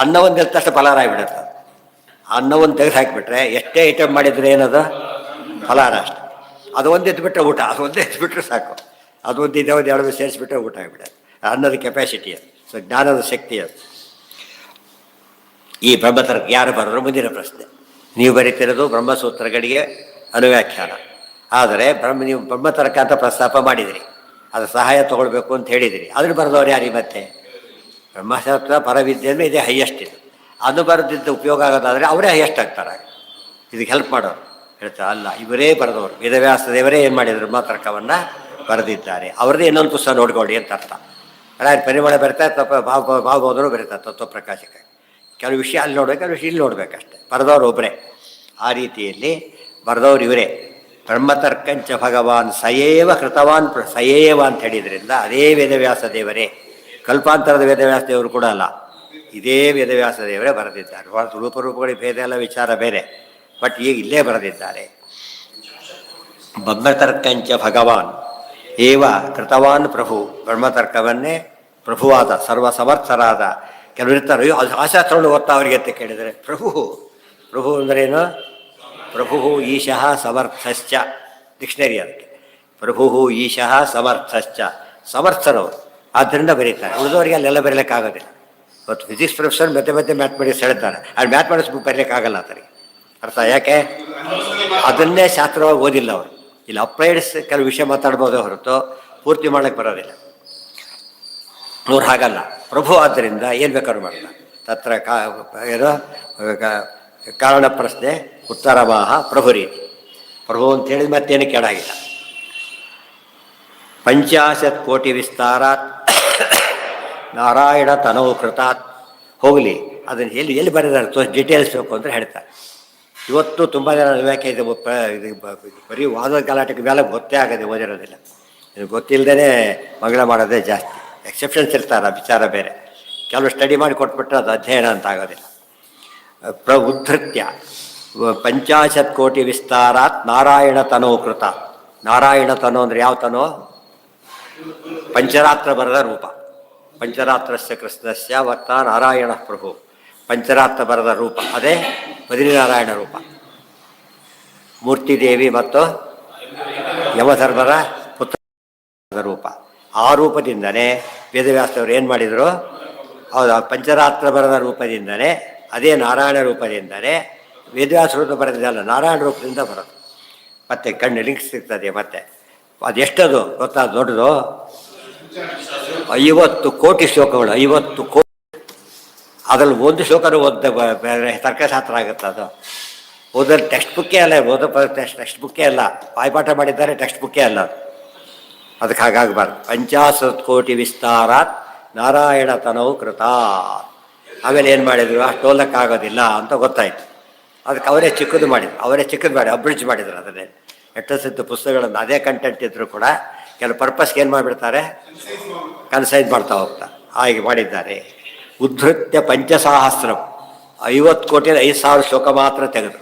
ಅನ್ನ ಒಂದು ಎದ್ದ ತಕ್ಷಣ ಫಲಾರ ಆಗಿಬಿಡುತ್ತೆ. ಅನ್ನವನ್ನು ತೆಗೆದು ಹಾಕಿಬಿಟ್ರೆ ಎಷ್ಟೇ ಐಟಮ್ ಮಾಡಿದರೆ ಏನದು ಫಲಾರ ಅಷ್ಟೆ. ಅದು ಒಂದು ಎದ್ದುಬಿಟ್ರೆ ಊಟ, ಅದು ಒಂದೇ ಎದ್ದುಬಿಟ್ರೆ ಸಾಕು. ಅದು ಒಂದು ಇದೇ ಎರಡು ಸೇರಿಸ್ಬಿಟ್ರೆ ಊಟ ಆಗಿಬಿಡುತ್ತೆ. ಅನ್ನದ ಕೆಪಾಸಿಟಿ ಅದು. ಸೊ ಜ್ಞಾನದ ಶಕ್ತಿ ಅದು. ಈ ಬ್ರಹ್ಮತರ್ಕ ಯಾರು ಬರೋರು? ಮುಂದಿನ ಪ್ರಶ್ನೆ. ನೀವು ಬರೀತಿರೋದು ಬ್ರಹ್ಮಸೂತ್ರಗಳಿಗೆ ಅನುವ್ಯಾಖ್ಯಾನ. ಆದರೆ ನೀವು ಬ್ರಹ್ಮತರ್ಕ ಅಂತ ಪ್ರಸ್ತಾಪ ಮಾಡಿದಿರಿ, ಅದು ಸಹಾಯ ತೊಗೊಳ್ಬೇಕು ಅಂತ ಹೇಳಿದಿರಿ. ಅದನ್ನು ಬರೆದವ್ರು ಯಾರಿಗೆ? ಮತ್ತೆ ಬ್ರಹ್ಮಶಾಸ್ತ್ರ ಪರವಿದ್ಯೆ ಅಂದರೆ ಇದೇ ಹೈಯೆಸ್ಟ್. ಇದು ಅದು ಬರೆದಿದ್ದು ಉಪಯೋಗ ಆಗೋದಾದರೆ ಅವರೇ ಹೈಯೆಸ್ಟ್ ಆಗ್ತಾರೆ. ಇದಕ್ಕೆ ಹೆಲ್ಪ್ ಮಾಡೋರು ಹೇಳ್ತಾರೆ. ಅಲ್ಲ, ಇವರೇ ಬರೆದವರು. ವೇದವ್ಯಾಸ ದೇವರೇ ಏನು ಮಾಡಿದ್ರು? ಬ್ರಹ್ಮತರ್ಕವನ್ನು ಬರೆದಿದ್ದಾರೆ. ಅವ್ರದ್ದೇ ಇನ್ನೊಂದು ಪುಸ್ತಕ ನೋಡ್ಕೊಳ್ಳಿ ಅಂತ ಅರ್ಥ. ಪರಿಮಳ ಬರೀತಾರೆ, ಭಾವಬೋಧರು ಬರೀತಾರೆ ತತ್ವಪ್ರಕಾಶಕ್ಕೆ. ಕೆಲವು ವಿಷಯ ಅಲ್ಲಿ ನೋಡ್ಬೇಕು, ಕೆಲವು ವಿಷಯ ಇಲ್ಲಿ ನೋಡ್ಬೇಕಷ್ಟೆ. ಬರೆದವ್ರು ಒಬ್ಬರೇ. ಆ ರೀತಿಯಲ್ಲಿ ಬರೆದವ್ರು ಇವರೇ. ಬ್ರಹ್ಮತರ್ಕಂಚ ಭಗವಾನ್ ಸಯೇವ ಕೃತವಾನ್ ಸಯೇವ ಅಂತ ಹೇಳಿದ್ರಿಂದ ಅದೇ ವೇದವ್ಯಾಸ ದೇವರೇ. ಕಲ್ಪಾಂತರದ ವೇದವ್ಯಾಸ ದೇವರು ಕೂಡ ಅಲ್ಲ, ಇದೇ ವೇದವ್ಯಾಸ ದೇವರೇ ಬರೆದಿದ್ದಾರೆ. ರೂಪಗಳಿಗೆ ಭೇದ ಎಲ್ಲ ವಿಚಾರ ಬೇರೆ, ಬಟ್ ಈಗ ಇಲ್ಲೇ ಬರೆದಿದ್ದಾರೆ. ಬ್ರಹ್ಮತರ್ಕಂಚ ಭಗವಾನ್ ಏವ ಕೃತವಾನ್ ಪ್ರಭು. ಬ್ರಹ್ಮತರ್ಕವನ್ನೇ ಪ್ರಭುವಾದ ಸರ್ವಸಮರ್ಥರಾದ ಕೆಲವರು ಇರ್ತಾರೆ. ಆಶಾಸ್ತ್ರವನ್ನು ಓದ್ತಾ ಅವರಿಗೆ ಅಂತ ಕೇಳಿದರೆ ಪ್ರಭು ಅಂದ್ರೇನು? ಪ್ರಭು ಈಶಃ ಸಮರ್ಥಶ್ಚ. ಡಿಕ್ಷನರಿ ಅದಕ್ಕೆ. ಪ್ರಭು ಈಶಃ ಸಮರ್ಥಶ್ಚ, ಸಮರ್ಥನವರು. ಆದ್ದರಿಂದ ಬರೀತಾರೆ. ಉಳಿದವರಿಗೆ ಅಲ್ಲೆಲ್ಲ ಬರೀಲಿಕ್ಕಾಗೋದಿಲ್ಲ. ಇವತ್ತು ಫಿಸಿಕ್ಸ್ ಪ್ರೊಫೆಸರ್ ಮತ್ತೆ ಮ್ಯಾಥಮೆಟಿಕ್ಸ್ ಹೇಳ್ತಾರೆ, ಅದು ಮ್ಯಾಥಮೆಟಿಕ್ಸ್ ಬುಕ್ ಬರೀಲಿಕ್ಕಾಗಲ್ಲ ಆತನಿಗೆ. ಅರ್ಥ ಯಾಕೆ? ಅದನ್ನೇ ಶಾಸ್ತ್ರವಾಗಿ ಓದಿಲ್ಲ ಅವರು. ಇಲ್ಲಿ ಅಪ್ಲೈಡ್ಸ್ ಕೆಲವು ವಿಷಯ ಮಾತಾಡ್ಬೋದೇ ಹೊರತು ಪೂರ್ತಿ ಮಾಡೋಕ್ಕೆ ಬರೋದಿಲ್ಲ. ಅವ್ರು ಹಾಗಲ್ಲ. ಪ್ರಭು ಆದ್ದರಿಂದ ಏನು ಬೇಕಾದ್ರೂ ಮಾಡಲ್ಲ. ತತ್ರ ಏನೋ ಕಾರಣ ಪ್ರಶ್ನೆ ಉತ್ತರವಾಹ ಪ್ರಭು ರೀತಿ. ಪ್ರಭು ಅಂತ ಹೇಳಿದ ಮತ್ತೇನು ಕೇಳಾಗಿಲ್ಲ. 50 ಕೋಟಿ ವಿಸ್ತಾರಾತ್ ನಾರಾಯಣ ತನವು ಕೃತಾತ್. ಹೋಗಲಿ, ಅದನ್ನು ಎಲ್ಲಿ ಬರೆದಾರೆ ಡೀಟೇಲ್ಸ್ ಬೇಕು ಅಂದರೆ ಹೇಳ್ತಾರೆ. ಇವತ್ತು ತುಂಬ ಜನ ವ್ಯಾಖ್ಯೆ ಇದೆ. ಬರೀ ವಾದ ಗಲಾಟೆಗೆ ಮೇಲೆ ಗೊತ್ತೇ ಆಗೋದು, ಓದಿರೋದಿಲ್ಲ. ಇದು ಗೊತ್ತಿಲ್ಲದೇ ಮಗಳ ಮಾಡೋದೇ ಜಾಸ್ತಿ. ಎಕ್ಸೆಪ್ಷನ್ಸ್ ಇರ್ತಾರೆ, ವಿಚಾರ ಬೇರೆ. ಕೆಲವು ಸ್ಟಡಿ ಮಾಡಿ ಕೊಟ್ಬಿಟ್ರೆ ಅದು ಅಧ್ಯಯನ ಅಂತ ಆಗೋದಿಲ್ಲ. ಉದ್ಧತ್ಯ 50 ಕೋಟಿ ವಿಸ್ತಾರಾತ್ ನಾರಾಯಣ ತನೋ ಕೃತ. ನಾರಾಯಣ ತನೋ ಅಂದರೆ ಯಾವ ತನೋ? ಪಂಚರಾತ್ರ ಬರದ ರೂಪ. ಪಂಚರಾತ್ರಸ್ಯ ಕೃಷ್ಣಸ್ಯ ವಕ್ತ ನಾರಾಯಣ ಪ್ರಭು. ಪಂಚರಾತ್ರ ಬರದ ರೂಪ ಅದೇ ಬದ್ರಿನಾರಾಯಣ ರೂಪ. ಮೂರ್ತಿದೇವಿ ಮತ್ತು ಯಮಧರ್ಮರ ಪುತ್ರ ರೂಪ. ಆ ರೂಪದಿಂದನೇ ವೇದವ್ಯಾಸದವರು ಏನು ಮಾಡಿದರು? ಹೌದು, ಪಂಚರಾತ್ರ ಬರದ ರೂಪದಿಂದನೇ, ಅದೇ ನಾರಾಯಣ ರೂಪದಿಂದನೇ ವೇದವ್ಯಾಸ ರೂಪ ಬರೆದಿದ್ದಲ್ಲ, ನಾರಾಯಣ ರೂಪದಿಂದ ಬರೋದು. ಮತ್ತೆ ಕಣ್ಣು ಲಿಂಕ್ಸ್ ಸಿಗ್ತದೆ. ಮತ್ತೆ ಅದೆಷ್ಟದು ಗೊತ್ತಾ? ದೊಡ್ಡದು 50 ಕೋಟಿ ಶ್ಲೋಕಗಳು. 50 ಕೋಟಿ. ಅದರಲ್ಲಿ ಒಂದು ಶ್ಲೋಕನೂ ಓದ ಬೇರೆ ತರ್ಕಶಾಸ್ತ್ರ ಆಗುತ್ತೆ ಅದು. ಓದಲ್ಲಿ ಟೆಕ್ಸ್ಟ್ ಬುಕ್ಕೇ ಅಲ್ಲ, ಟೆಕ್ಸ್ಟ್ ಬುಕ್ಕೇ ಅಲ್ಲ, ಬಾಯ್ಪಾಠ ಮಾಡಿದ್ದಾರೆ, ಟೆಕ್ಸ್ಟ್ ಬುಕ್ಕೇ ಅಲ್ಲ ಅದು. ಅದಕ್ಕೆ ಹಾಗಾಗಬಾರ್ದು. 50 ಕೋಟಿ ವಿಸ್ತಾರಾತ್ ನಾರಾಯಣ ತನವು ಕೃತ. ಆಮೇಲೆ ಏನು ಮಾಡಿದ್ರು? ಅಷ್ಟು ಓದಕ್ಕಾಗೋದಿಲ್ಲ ಅಂತ ಗೊತ್ತಾಯ್ತು. ಅದಕ್ಕೆ ಅವರೇ ಚಿಕ್ಕದು ಮಾಡಿ ಅಬ್ರಿಡ್ಜ್ ಮಾಡಿದ್ರು. ಅದನ್ನೇ ಎಷ್ಟೊತ್ತು ಪುಸ್ತಕಗಳನ್ನು ಅದೇ ಕಂಟೆಂಟ್ ಇದ್ದರೂ ಕೂಡ ಕೆಲವು ಪರ್ಪಸ್ಗೆ ಏನು ಮಾಡಿಬಿಡ್ತಾರೆ, ಕನ್ಸೈಸ್ ಮಾಡ್ತಾ ಹೋಗ್ತಾ ಹಾಗೆ ಮಾಡಿದ್ದಾರೆ. ಉದ್ಧತ್ಯ ಪಂಚಸಹಸ್ರಂ 50 ಕೋಟಿಯಲ್ಲಿ 5,000 ಶ್ಲೋಕ ಮಾತ್ರ ತೆಗೆದು,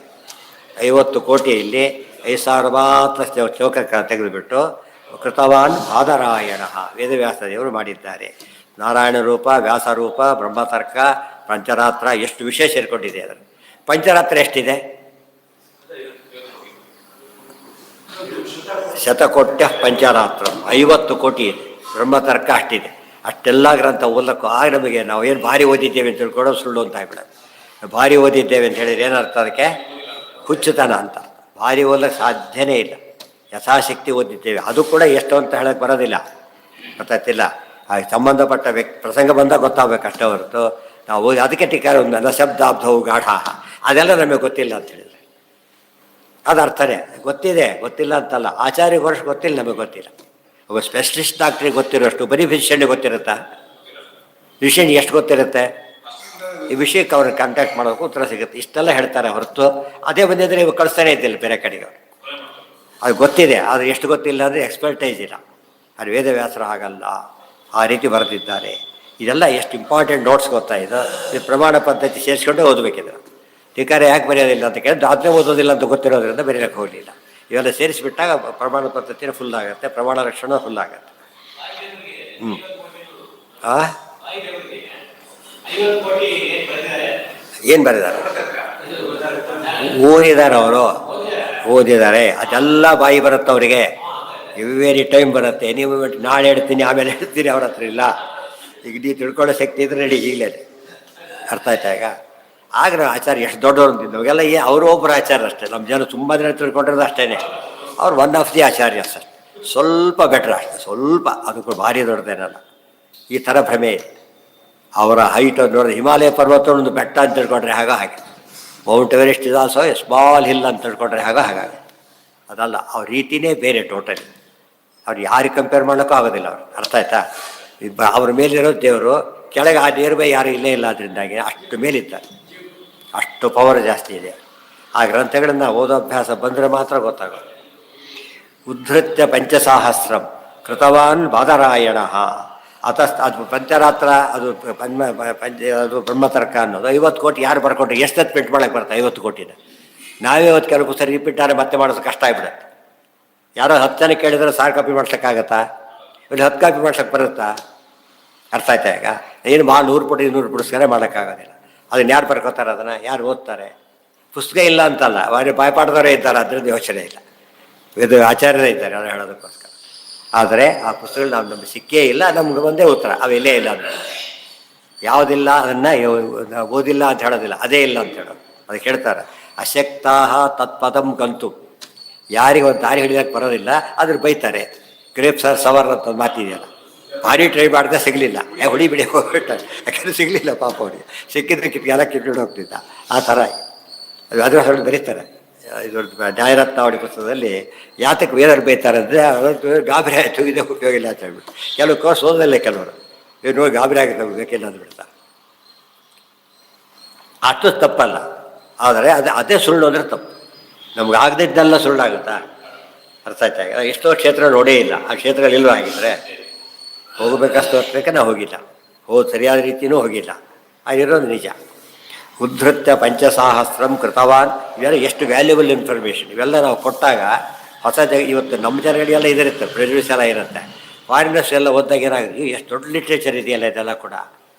50 ಕೋಟಿಯಲ್ಲಿ 5,000 ಮಾತ್ರ ಶ್ಲೋಕ ತೆಗೆದುಬಿಟ್ಟು ಕೃತವಾನ್ ಬಾದರಾಯಣ ವೇದವ್ಯಾಸ ದೇವರು ಮಾಡಿದ್ದಾರೆ. ನಾರಾಯಣ ರೂಪ, ವ್ಯಾಸ ರೂಪ, ಬ್ರಹ್ಮತರ್ಕ, ಪಂಚರಾತ್ರ ಎಷ್ಟು ವಿಶೇಷ ಸೇರಿಕೊಂಡಿದೆ ಅದನ್ನು. ಪಂಚರಾತ್ರ ಎಷ್ಟಿದೆ? ಶತಕೋಟ್ಯ ಪಂಚರಾತ್ರ 50 ಕೋಟಿ ಇದೆ. ಬ್ರಹ್ಮತರ್ಕ ಅಷ್ಟಿದೆ. ಅಷ್ಟೆಲ್ಲ ಗ್ರಂಥ ಓದಕ್ಕೂ ಆಗ ನಮಗೆ ನಾವು ಏನು ಭಾರಿ ಓದಿದ್ದೇವೆ ಅಂತ ತಿಳ್ಕೊಳ್ಳೋದು ಸುಳ್ಳು ಅಂತ ಆಗ್ಬಿಡೋದು. ಭಾರಿ ಓದಿದ್ದೇವೆ ಅಂತ ಹೇಳಿದ್ರೆ ಏನರ್ಥ? ಅದಕ್ಕೆ ಹುಚ್ಚುತನ ಅಂತ. ಭಾರಿ ಓದಕ್ಕೆ ಸಾಧ್ಯನೇ ಇಲ್ಲ. ಯಥಾಶಕ್ತಿ ಓದಿದ್ದೇವೆ, ಅದು ಕೂಡ ಎಷ್ಟು ಅಂತ ಹೇಳಕ್ಕೆ ಬರೋದಿಲ್ಲ. ಗೊತ್ತಾಯ್ತಿಲ್ಲ? ಸಂಬಂಧಪಟ್ಟ ಪ್ರಸಂಗ ಬಂದಾಗ ಗೊತ್ತಾಗಬೇಕು ಅಷ್ಟೇ ಹೊರತು ನಾವು ಅದಕ್ಕೆ ಟೀಕಾರ ಒಂದು ಶಬ್ದಾಬ್ಧವು ಗಾಢ ಅದೆಲ್ಲ ನಮಗೆ ಗೊತ್ತಿಲ್ಲ ಅಂತ ಹೇಳಿದರೆ ಅದು ಅರ್ಥನೇ. ಗೊತ್ತಿಲ್ಲ ಅಂತಲ್ಲ, ಆಚಾರ್ಯ ವರ್ಷ ಗೊತ್ತಿಲ್ಲ, ನಮಗೆ ಗೊತ್ತಿಲ್ಲ. ಒಬ್ಬ ಸ್ಪೆಷಲಿಸ್ಟ್ ಡಾಕ್ಟ್ರಿಗೆ ಗೊತ್ತಿರೋಷ್ಟು ಬರೀ ಫಿಸಿಷನ್ಗೆ ಗೊತ್ತಿರುತ್ತಾ? ಫಿಸಿಷನ್ಗೆ ಎಷ್ಟು ಗೊತ್ತಿರುತ್ತೆ? ಈ ವಿಷಯಕ್ಕೆ ಅವ್ರಿಗೆ ಕಾಂಟ್ಯಾಕ್ಟ್ ಮಾಡೋಕ್ಕೂ ಉತ್ತರ ಸಿಗುತ್ತೆ. ಇಷ್ಟೆಲ್ಲ ಹೇಳ್ತಾರೆ ಹೊರತು ಅದೇ ಬಂದಿದ್ರೆ ಇವಾಗ ಕಳಿಸ್ತಾನೆ ಇದ್ದಿಲ್ಲ ಬೇರೆ ಕಡೆಗೆ. ಅದು ಗೊತ್ತಿದೆ, ಆದರೆ ಎಷ್ಟು ಗೊತ್ತಿಲ್ಲ ಅಂದರೆ ಎಕ್ಸ್ಪರ್ಟೈಸ್ ಇಲ್ಲ. ಅದು ವೇದವ್ಯಾಸರು ಹಾಗಲ್ಲ, ಆ ರೀತಿ ಬರೆದಿದ್ದಾರೆ. ಇದೆಲ್ಲ ಎಷ್ಟು ಇಂಪಾರ್ಟೆಂಟ್ ನೋಟ್ಸ್ ಗೊತ್ತಾ? ಇದು ಪ್ರಮಾಣ ಪದ್ಧತಿ ಸೇರಿಸ್ಕೊಂಡೇ ಓದಬೇಕಿದ್ರು. ಟೀಕಾರ ಯಾಕೆ ಬರೆಯೋದಿಲ್ಲ ಅಂತ ಕೇಳಿದ್ರೆ ಅದನ್ನೇ ಓದೋದಿಲ್ಲ ಅಂತ ಗೊತ್ತಿರೋದ್ರಿಂದ ಬರೆಯೋಕ್ಕೆ ಹೋಗಲಿಲ್ಲ. ಇವೆಲ್ಲ ಸೇರಿಸಿಬಿಟ್ಟಾಗ ಪ್ರಮಾಣ ಪದ್ಧತಿನ ಫುಲ್ ಆಗುತ್ತೆ, ಪ್ರಮಾಣ ರಕ್ಷಣೆ ಫುಲ್ ಆಗುತ್ತೆ. ಏನು ಬರೆದಾರೆ? ಓದಿದ್ದಾರೆ. ಅದೆಲ್ಲ ಬಾಯಿ ಬರುತ್ತೆ ಅವರಿಗೆ. ಎವ್ರಿ ಟೈಮ್ ಬರುತ್ತೆ. ನೀವು ನಾಳೆ ಹೇಳ್ತೀನಿ, ಆಮೇಲೆ ಹೇಳ್ತೀನಿ, ಅವ್ರ ಹತ್ರ ಇಲ್ಲ. ಈಗ ನೀವು ತಿಳ್ಕೊಳ್ಳೋ ಶಕ್ತಿ ಇದ್ರೆ ನಡಿ ಈಗಲೇ. ಅರ್ಥ ಆಯ್ತಾ? ಆಗ ನಾವು ಆಚಾರ್ಯ ಎಷ್ಟು ದೊಡ್ಡವರು ಅಂತಿದ್ದು ಅವಾಗೆಲ್ಲ ಅವರು ಒಬ್ಬರು ಆಚಾರ್ಯ ಅಷ್ಟೇ. ನಮ್ಮ ಜನ ತುಂಬ ದಿನ ತಿಳ್ಕೊಂಡಿರೋದು ಅಷ್ಟೇ. ಅವ್ರು one of the Acharya sir. ಸ್ವಲ್ಪ ಬೆಟ್ರ್ ಅಷ್ಟೇ, ಸ್ವಲ್ಪ. ಅದಕ್ಕೂ ಭಾರಿ ದೊಡ್ಡದೇನಲ್ಲ. ಈ ಥರ ಭ್ರಮೆ ಇದೆ. ಅವರ ಹೈಟ್ ನೋಡಿದ್ರೆ ಹಿಮಾಲಯ ಪರ್ವತ ಒಂದು ಬೆಟ್ಟ ಅಂತ ತಿಳ್ಕೊಂಡ್ರೆ ಹಾಗೆ Mount Everest is also small hill ಅಂತ ತಿಳ್ಕೊಂಡ್ರೆ ಹಾಗಾಗಿ ಅದಲ್ಲ. ಅವ್ರ ರೀತಿಯೇ ಬೇರೆ ಟೋಟಲಿ. ಅವ್ರು ಯಾರಿಗೆ ಕಂಪೇರ್ ಮಾಡೋಕ್ಕೂ ಆಗೋದಿಲ್ಲ ಅವ್ರು. ಅರ್ಥ ಆಯ್ತಾ? ಅವ್ರ ಮೇಲಿರೋ ದೇವರು ಕೆಳಗೆ ಆ ನಿಯರ್ ಬೈ ಯಾರು ಇಲ್ಲೇ ಇಲ್ಲ. ಅದರಿಂದಾಗಿ ಅಷ್ಟು ಮೇಲಿದ್ದಾರೆ, ಅಷ್ಟು ಪವರ್ ಜಾಸ್ತಿ ಇದೆ. ಆ ಗ್ರಂಥಗಳನ್ನು ಓದೋ ಅಭ್ಯಾಸ ಬಂದರೆ ಮಾತ್ರ ಗೊತ್ತಾಗೋದು. ಉದ್ಧತ್ಯ ಪಂಚಸಹಸ್ರಂ ಕೃತವಾನ್ ಬಾದರಾಯಣ ಅದು ಪಂಚರಾತ್ರ, ಅದು ಅದು ಬ್ರಹ್ಮತರ್ಕ ಅನ್ನೋದು 50 ಕೋಟಿ ಯಾರು ಬರ್ಕೊಂಡ್ರೆ ಎಷ್ಟು ಪ್ರಿಂಟ್ ಮಾಡೋಕ್ಕೆ ಬರ್ತಾರೆ? 50 ಕೋಟಿನ ನಾವೇ ಹೊತ್ತು ಕೆಲವು ಸರಿ ರಿಪೀಟ್ ಆದರೆ ಮತ್ತೆ ಮಾಡೋದು ಕಷ್ಟ ಆಗಿಬಿಡುತ್ತೆ. ಯಾರೋ 10 ಜನ ಕೇಳಿದ್ರೆ ಸಾರು ಕಾಪಿ ಮಾಡ್ಸೋಕ್ಕಾಗತ್ತಾ? ಇಲ್ಲಿ 10 ಕಾಪಿ ಮಾಡ್ಸೋಕ್ಕೆ ಬರುತ್ತಾ? ಅರ್ಥ ಆಯ್ತಾ? ಈಗ ಏನು 100 ಪುಟ 200 ಪುಟಸ್ಕರ ಮಾಡೋಕ್ಕಾಗೋದಿಲ್ಲ. ಅದನ್ನು ಯಾರು ಬರ್ಕೋತಾರೆ? ಅದನ್ನು ಯಾರು ಓದ್ತಾರೆ? ಪುಸ್ತಕ ಇಲ್ಲ ಅಂತಲ್ಲ, ಅವರೇ ಬಾಯ್ಪಾಠದವರೇ ಇದ್ದಾರೆ, ಅದರಿಂದ ಯೋಚನೆ ಇಲ್ಲ. ಇದು ಆಚಾರ್ಯರೇ ಇದ್ದಾರೆ ಅದು ಹೇಳೋದಕ್ಕೋಸ್ಕರ. ಆದರೆ ಆ ಪುಸ್ತಕಗಳು ನಮಗೆ ಸಿಕ್ಕೇ ಇಲ್ಲ. ನಮ್ಗೆ ಒಂದೇ ಉತ್ತರ, ಅವೆಲ್ಲೇ ಇಲ್ಲ ಅಂದರೆ ಯಾವುದಿಲ್ಲ. ಅದನ್ನು ಓದಿಲ್ಲ ಅಂತ ಹೇಳೋದಿಲ್ಲ, ಅದೇ ಇಲ್ಲ ಅಂತ ಹೇಳೋದು. ಅದಕ್ಕೆ ಹೇಳ್ತಾರೆ ಅಶಕ್ತಾ ತತ್ಪದಂ ಗಂತು. ಯಾರಿಗೆ ಒಂದು ದಾರಿ ಹಿಡಿಯೋಕ್ಕೆ ಬರೋದಿಲ್ಲ ಅದ್ರ ಬೈತಾರೆ. ಗ್ರೇಪ್ಸ್ ಆರ್ ಸವರ್ ಅಂತ ಒಂದು ಮಾತಿದೆಯಲ್ಲ, ಭಾರಿ ಟ್ರೈ ಮಾಡಿದೆ ಸಿಗಲಿಲ್ಲ, ಹೊಡಿ ಬಿಡಿ ಹೋಗ್ಬಿಟ್ಟಾರೆ. ಯಾಕಂದರೆ ಸಿಗಲಿಲ್ಲ ಪಾಪ ಅವನಿಗೆ. ಸಿಕ್ಕಿದ್ರೆ ಎಲ್ಲ ಕಿಟ್ಕೊಂಡು ಹೋಗ್ತಿದ್ದ. ಆ ಥರ ಅದರ ಹೊರಡು ಬರೀತಾರೆ. ಇದು ನ್ಯಾಯರತ್ನಾವಳಿ ಪುಸ್ತಕದಲ್ಲಿ ಯಾತಕ್ಕೆ ವೇದರು ಬೈತಾರೆ ಅಂದರೆ ಗಾಬರಿ ಆಯಿತು, ಇದೇ ಉಪಯೋಗ ಇಲ್ಲ ಅಂತ ಹೇಳ್ಬಿಟ್ಟು. ಕೆಲವು ಕೋರ್ಸ್ ಓದಲ್ಲೇ ಕೆಲವರು ಇವ್ರು ನೋಡಿ ಗಾಬರಿ ಆಗುತ್ತೆ ಬೇಕಿಲ್ಲ ಅಂದ್ಬಿಡ್ತಾ. ಅಷ್ಟು ತಪ್ಪಲ್ಲ, ಆದರೆ ಅದೇ ಸುಳ್ಳು ಅಂದರೆ ತಪ್ಪು. ನಮ್ಗೆ ಆಗದಿದ್ದೆಲ್ಲ ಸುಳ್ಳಾಗುತ್ತಾ? ಅರ್ಥ ಆಯ್ತಾ? ಎಷ್ಟೋ ಕ್ಷೇತ್ರ ನೋಡೇ ಇಲ್ಲ, ಆ ಕ್ಷೇತ್ರಗಳಿಲ್ಲೂ ಆಗಿದ್ರೆ ಹೋಗಬೇಕಷ್ಟು ಹೊತ್ತಕ್ಕೆ ನಾವು ಹೋಗಿಲ್ಲ, ಸರಿಯಾದ ರೀತಿಯೂ ಹೋಗಿಲ್ಲ. ಅದಿರೋದು ನಿಜ. ಉದ್ಧತ್ಯ ಪಂಚಸಹಸ್ರಂ ಕೃತವಾನ್. ಇವೆಲ್ಲ ಎಷ್ಟು ವ್ಯಾಲ್ಯೂಬಲ್ ಇನ್ಫಾರ್ಮೇಷನ್. ಇವೆಲ್ಲ ನಾವು ಕೊಟ್ಟಾಗ ಹೊಸ ಇವತ್ತು ನಮ್ಮ ಜನಗಳಿಗೆಲ್ಲ ಇದಿರುತ್ತೆ, ಪ್ರೆಜುಡಿಸ್ ಎಲ್ಲ ಇರುತ್ತೆ. ಫಾರಿನರ್ಸ್ ಎಲ್ಲ ಓದಿದಾಗ ಏನಾಗುತ್ತೆ, ಎಷ್ಟು ದೊಡ್ಡ ಲಿಟ್ರೇಚರ್ ಇದೆಯಲ್ಲ, ಇದೆಲ್ಲ ಕೂಡ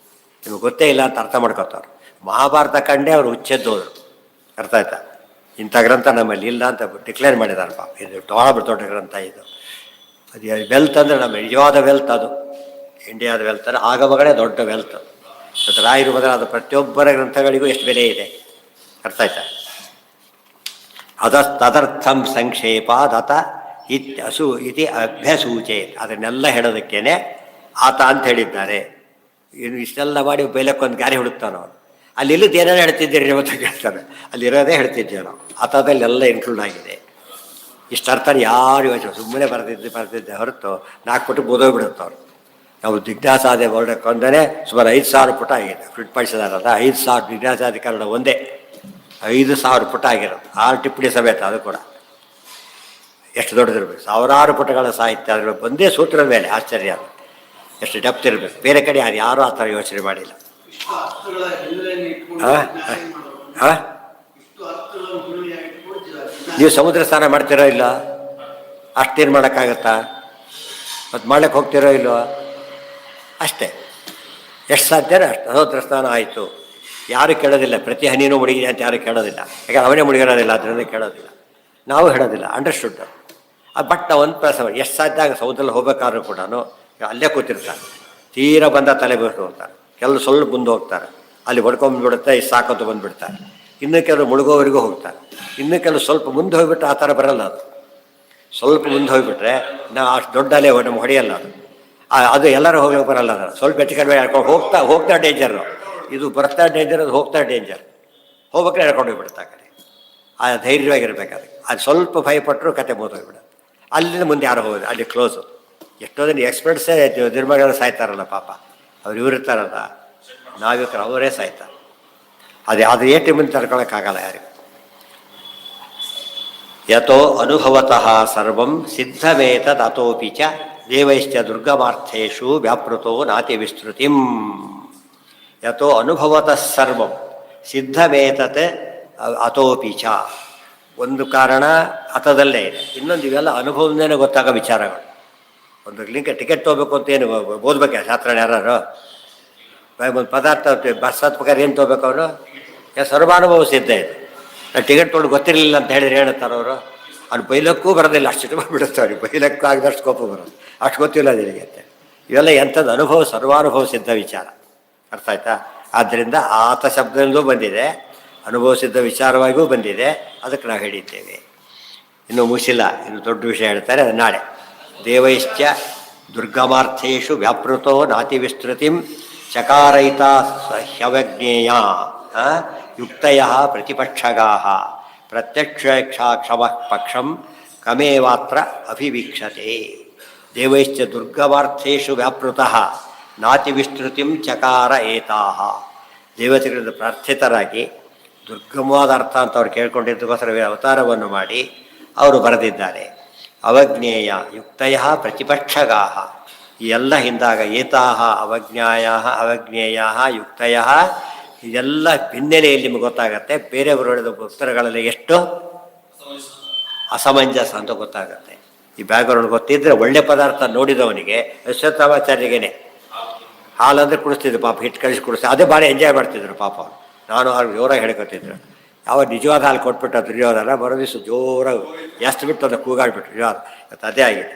ನಿಮಗೆ ಗೊತ್ತೇ ಇಲ್ಲ ಅಂತ ಅರ್ಥ ಮಾಡ್ಕೊತಾರೆ. ಮಹಾಭಾರತ ಕಂಡೇ ಅವರು ಹುಚ್ಚೆದ್ದೋದ್ರು. ಅರ್ಥ ಆಯ್ತಾ? ಇಂಥ ಗ್ರಂಥ ನಮ್ಮಲ್ಲಿ ಇಲ್ಲ ಅಂತ ಡಿಕ್ಲೇರ್ ಮಾಡಿದ್ದಾರೆ ಪಾಪ. ಇದು ದೊಡ್ಡ ಗ್ರಂಥ ಇದು. ಅದು ವೆಲ್ತ್ ಅಂದರೆ ನಮ್ಮ ನಿಜವಾದ ವೆಲ್ತ್. ಅದು ಇಂಡಿಯಾದ ವೆಲ್ತ್ ಅಂದರೆ ಆಗಮಗಳೇ ದೊಡ್ಡ ವೆಲ್ತ್. ಮತ್ತು ರಾಯರು ಮೊದಲಾದ ಪ್ರತಿಯೊಬ್ಬರ ಗ್ರಂಥಗಳಿಗೂ ಎಷ್ಟು ಬೆಲೆ ಇದೆ. ಅರ್ಥ ಆಯ್ತಾ? ತದರ್ಥಂ ಸಂಕ್ಷೇಪಾದತ ಇತ್ಯಸು ಇತಿ ಅಭ್ಯಸೂಚೇತ್. ಅದನ್ನೆಲ್ಲ ಹೇಳೋದಕ್ಕೇನೆ ಆತ ಅಂತ ಹೇಳಿದ್ದಾರೆ. ಇನ್ನು ಇಷ್ಟೆಲ್ಲ ಮಾಡಿ ಬೈಲಕ್ಕೊಂದು ಗಾರಿ ಹುಡುಕ್ತಾನೆ ಅವನು. ಅಲ್ಲಿ ಇಲ್ಲದ ಏನೇನು ಹೇಳ್ತಿದ್ದೀರಿ ಅಂತ ಕೇಳ್ತಾನೆ. ಅಲ್ಲಿರೋದೇ ಹೇಳ್ತಿದ್ದೇವೆ ನಾವು. ಆತದಲ್ಲೆಲ್ಲ ಇನ್ಕ್ಲೂಡ್ ಆಗಿದೆ. ಇಷ್ಟರ್ಥ ಯಾರು ಯೋಚನೆ ಸುಮ್ಮನೆ ಬರ್ತಿದ್ದೆ ಹೊರತು 4 ಪುಟ ಓದೋಗ್ಬಿಡುತ್ತೆ ಅವರು. ನಾವು ಜಿಜ್ಞಾಸಾದಿ ಹೊರಡಕೊಂಡೇ ಸುಮಾರು 5,000 ಪುಟ ಆಗಿದೆ. ಪ್ರಿಂಟ್ ಮಾಡಿಸಿದಾರಲ್ಲ 5,000 ಜಿಜ್ಞಾಸಾದಿ ಕನ್ನಡ ಒಂದೇ 5,000 ಪುಟ ಆಗಿರೋದು. 6 ಟಿಪ್ಪಣಿ ಸಮೇತ. ಅದು ಕೂಡ ಎಷ್ಟು ದೊಡ್ಡದಿರ್ಬೇಕು. ಸಾವಿರಾರು ಪುಟಗಳ ಸಾಹಿತ್ಯ ಅದ್ರ ಒಂದೇ ಸೂತ್ರದ ಮೇಲೆ. ಆಶ್ಚರ್ಯ ಅದು. ಎಷ್ಟು ಡೆಪ್ತ್ ಇರಬೇಕು. ಬೇರೆ ಕಡೆ ಯಾರೂ ಆ ಥರ ಯೋಚನೆ ಮಾಡಿಲ್ಲ. ನೀವು ಸಮುದ್ರ ಸ್ನಾನ ಮಾಡ್ತಿರೋ ಇಲ್ಲ? ಅಷ್ಟೇನು ಮಾಡೋಕ್ಕಾಗತ್ತಾ? ಮತ್ತು ಮಾಡ್ಲಿಕ್ಕೆ ಹೋಗ್ತಿರೋ ಇಲ್ವೋ? ಅಷ್ಟೇ. ಎಷ್ಟು ಸಾಧ್ಯನೋ ಅಷ್ಟು. ಸಮುದ್ರ ಸ್ನಾನ ಆಯಿತು. ಯಾರು ಕೇಳೋದಿಲ್ಲ. ಪ್ರತಿ ಹನಿನೂ ಮುಳುಗಿದೆ ಅಂತ ಯಾರು ಕೇಳೋದಿಲ್ಲ. ಯಾಕೆ ಅವನೇ ಮುಳುಗಿರೋದಿಲ್ಲ, ಅದರಿಂದ ಕೇಳೋದಿಲ್ಲ. ನಾವು ಹೇಳೋದಿಲ್ಲ. ಅಂಡರ್ಸ್ಟುಡ್. ಬಟ್ ನಾವು ಒಂದು ಪ್ರಸವ ಎಷ್ಟು ಸಾಧ್ಯ ಆಗ ಸಮುದ್ರದಲ್ಲಿ ಹೋಗ್ಬೇಕಾದ್ರೂ ಕೂಡ ಅಲ್ಲೇ ಕೂತಿರ್ತಾರೆ. ತೀರಾ ಬಂದ ತಲೆ ಬಿಟ್ಟು ಹೋಗ್ತಾರೆ. ಕೆಲವು ಸ್ವಲ್ಪ ಮುಂದೆ ಹೋಗ್ತಾರೆ. ಅಲ್ಲಿ ಹೊಡ್ಕೊಂಡ್ಬಿಡುತ್ತೆ. ಇಷ್ಟು ಸಾಕಂತ ಬಂದುಬಿಡ್ತಾರೆ. ಇನ್ನೂ ಕೆಲವರು ಮುಳುಗೋವರೆಗೂ ಹೋಗ್ತಾರೆ. ಇನ್ನೂ ಕೆಲವು ಸ್ವಲ್ಪ ಮುಂದೆ ಹೋಗ್ಬಿಟ್ಟು ಆ ಥರ ಬರಲ್ಲ. ಅದು ಸ್ವಲ್ಪ ಮುಂದೆ ಹೋಗಿಬಿಟ್ರೆ ನಾವು ಅಷ್ಟು ದೊಡ್ಡ ಅಲೆ ನಮ್ಗೆ ಹೊಡೆಯಲ್ಲ. ಅದು ಎಲ್ಲರೂ ಹೋಗ್ಲಿಕ್ಕೆ ಬರಲ್ಲ. ಅದನ್ನು ಸ್ವಲ್ಪ ಹೆಚ್ಚು ಕಡಿಮೆ ಹೇಳ್ಕೊಂಡು ಹೋಗ್ತಾ ಡೇಂಜರು. ಇದು ಬರ್ತಾ ಡೇಂಜರ್, ಅದು ಹೋಗ್ತಾ ಡೇಂಜರ್. ಹೋಗ್ಬೇಕಾದ್ರೆ ಹೇಳ್ಕೊಂಡು ಹೋಗ್ಬಿಡುತ್ತೆ ಆ ಕಡೆ. ಆ ಧೈರ್ಯವಾಗಿರ್ಬೇಕಾದ್ರೆ ಅದು ಸ್ವಲ್ಪ ಭಯಪಟ್ಟರು ಕತೆ ಮುಗಿದೋಗ್ಬಿಡುತ್ತೆ. ಅಲ್ಲಿಂದ ಮುಂದೆ ಯಾರು ಹೋಗೋದು, ಅಲ್ಲಿ ಕ್ಲೋಸು. ಎಷ್ಟೋ ಜನ ಎಕ್ಸ್ಪರ್ಟ್ಸೇ ನಿರ್ಮಾಣ ಸಾಯ್ತಾರಲ್ಲ ಪಾಪ. ಅವ್ರು ಇರ್ತಾರಲ್ಲ, ನಾವಿಕರು ಅವರೇ ಸಾಯ್ತಾರೆ. ಅದು ಏಟಿ ಮುಂದೆ ತಡ್ಕೊಳಕ್ಕಾಗಲ್ಲ ಯಾರಿಗೂ. ಯಥೋ ಅನುಭವತಃ ಸರ್ವಂ ಸಿದ್ಧಮೇತದ್ ಅತೋಪಿ ಚ ದೇವೈಶ್ಚ ದುರ್ಗಮಾರ್ಥೇಷು ವ್ಯಾಪೃತೋ ನಾತಿ ವಿಸ್ತೃತಿಂ. ಯಥೋ ಅನುಭವತಃ ಸರ್ವಂ ಸಿದ್ಧಮೇತತ್ ಅತೋಪಿ ಚ. ಒಂದು ಕಾರಣ ಅಥದಲ್ಲೇ ಇದೆ. ಇನ್ನೊಂದು ಇವೆಲ್ಲ ಅನುಭವದಿಂದನೇ ಗೊತ್ತಾಗೋ ವಿಚಾರಗಳು. ಒಂದು ಟಿಕೆಟ್ ತೊಗೋಬೇಕು ಅಂತ ಏನು ಓದ್ಬೇಕಾ ಶಾಸ್ತ್ರ? ಯಾರು ಒಂದು ಪದಾರ್ಥ ಬಸ್ ಹತ್ಬೇಕಾದ್ರೆ ಏನು ತೊಗೋಬೇಕು ಅವರು? ಸರ್ವಾನುಭವ ಸಿದ್ಧ ಇದೆ. ಟಿಕೆಟ್ ತೊಗೊಂಡು ಗೊತ್ತಿರಲಿಲ್ಲ ಅಂತ ಹೇಳಿದ್ರೆ ಹೇಳ್ತಾರೆ ಅವರು. ಅವ್ನು ಬೈಲಕ್ಕೂ ಬರೋದಿಲ್ಲ. ಅಷ್ಟು ಬಿಡುತ್ತೆ ಅವ್ರಿಗೆ. ಬೈಲಕ್ಕೂ ಆಗದಷ್ಟು ಕೋಪ ಬರೋದು. ಅಷ್ಟು ಗೊತ್ತಿಲ್ಲ ನಿನಗೆ ಅಂತ. ಇವೆಲ್ಲ ಎಂಥದ್ದು ಅನುಭವ, ಸರ್ವಾನುಭವ ಸಿದ್ಧ ವಿಚಾರ. ಅರ್ಥ ಆಯ್ತಾ? ಆದ್ದರಿಂದ ಆತ ಶಬ್ದದಲ್ಲೂ ಬಂದಿದೆ, ಅನುಭವ ಸಿದ್ಧ ವಿಚಾರವಾಗಿಯೂ ಬಂದಿದೆ. ಅದಕ್ಕೆ ನಾವು ಹೇಳಿದ್ದೇವೆ. ಇನ್ನೂ ಮುಗಿಸಿಲ್ಲ. ಇನ್ನು ದೊಡ್ಡ ವಿಷಯ ಹೇಳ್ತಾರೆ, ಅದು ನಾಳೆ. ದೇವೈಶ್ಚ ದುರ್ಗಮಾರ್ಥೇಷು ವ್ಯಾಪೃತೋ ನಾತಿ ವಿಸ್ತೃತಿಂ ಚಕಾರಯಿತ ಹ್ಯವಜ್ಞೇಯ ಯುಕ್ತಯ ಪ್ರತಿಪಕ್ಷಗಾ ಪ್ರತ್ಯಕ್ಷ ಪಕ್ಷಂ ಕಮೇವಾತ್ರ ಅಭಿವೀಕ್ಷತೆ. ದೇವೈಶ್ಚ ದುರ್ಗಮಾರ್ಥೇಷು ವ್ಯಾಪೃತಃ ನಾತಿ ವಿಸ್ತೃತಿಂ ಚಕಾರ ಏತಾಹ. ದೇವತೆಗಳಿಂದ ಪ್ರಾರ್ಥಿತರಾಗಿ ದುರ್ಗಮವಾದ ಅರ್ಥ ಅಂತ ಅವ್ರು ಕೇಳ್ಕೊಂಡಿದ್ದಕ್ಕೋಸ್ಕರ ಅವತಾರವನ್ನು ಮಾಡಿ ಅವರು ಬರೆದಿದ್ದಾರೆ. ಅವಜ್ಞೇಯ ಯುಕ್ತಯ ಪ್ರತಿಪಕ್ಷಗಾ. ಈ ಎಲ್ಲ ಹಿಂದಾಗ ಏತಾಹ ಅವಜ್ಞಾಯ ಅವಜ್ಞೇಯ ಯುಕ್ತಯ, ಇದೆಲ್ಲ ಹಿನ್ನೆಲೆಯಲ್ಲಿ ನಿಮಗೆ ಗೊತ್ತಾಗತ್ತೆ. ಬೇರೆಯವರು ಹೇಳಿದ ಉತ್ತರಗಳಲ್ಲಿ ಎಷ್ಟು ಅಸಮಂಜಸ ಅಂತ ಗೊತ್ತಾಗತ್ತೆ. ಈ ಬ್ಯಾಗ್ರೌಂಡ್ ಗೊತ್ತಿದ್ರೆ ಒಳ್ಳೆ ಪದಾರ್ಥ ನೋಡಿದವನಿಗೆ ಅಶ್ವತ್ಥಾಮಾಚಾರ್ಯಗೇನೆ ಹಾಲು ಅಂದರೆ ಕುಡಿಸ್ತಿದ್ರು ಪಾಪ. ಹಿಟ್ಟು ಕಳಿಸಿ ಕುಡಿಸ್ತಾ ಅದೇ ಭಾಳ ಎಂಜಾಯ್ ಮಾಡ್ತಿದ್ರು ಪಾಪ. ನಾನು ಅವ್ರು ಜೋರಾಗಿ ಹೇಳ್ಕೊತಿದ್ರು. ಯಾವ ನಿಜವಾದ ಹಾಲು ಕೊಟ್ಬಿಟ್ಟು ದುರ್ಯೋಧನ ಬರೋ ದಿವಸ ಜೋರಾಗಿ ಎಷ್ಟು ಬಿಟ್ಟು ಅದನ್ನು ಕೂಗಾಡ್ಬಿಟ್ರು. ನಿಜವಾದ ಇವತ್ತು ಅದೇ ಆಗಿದೆ.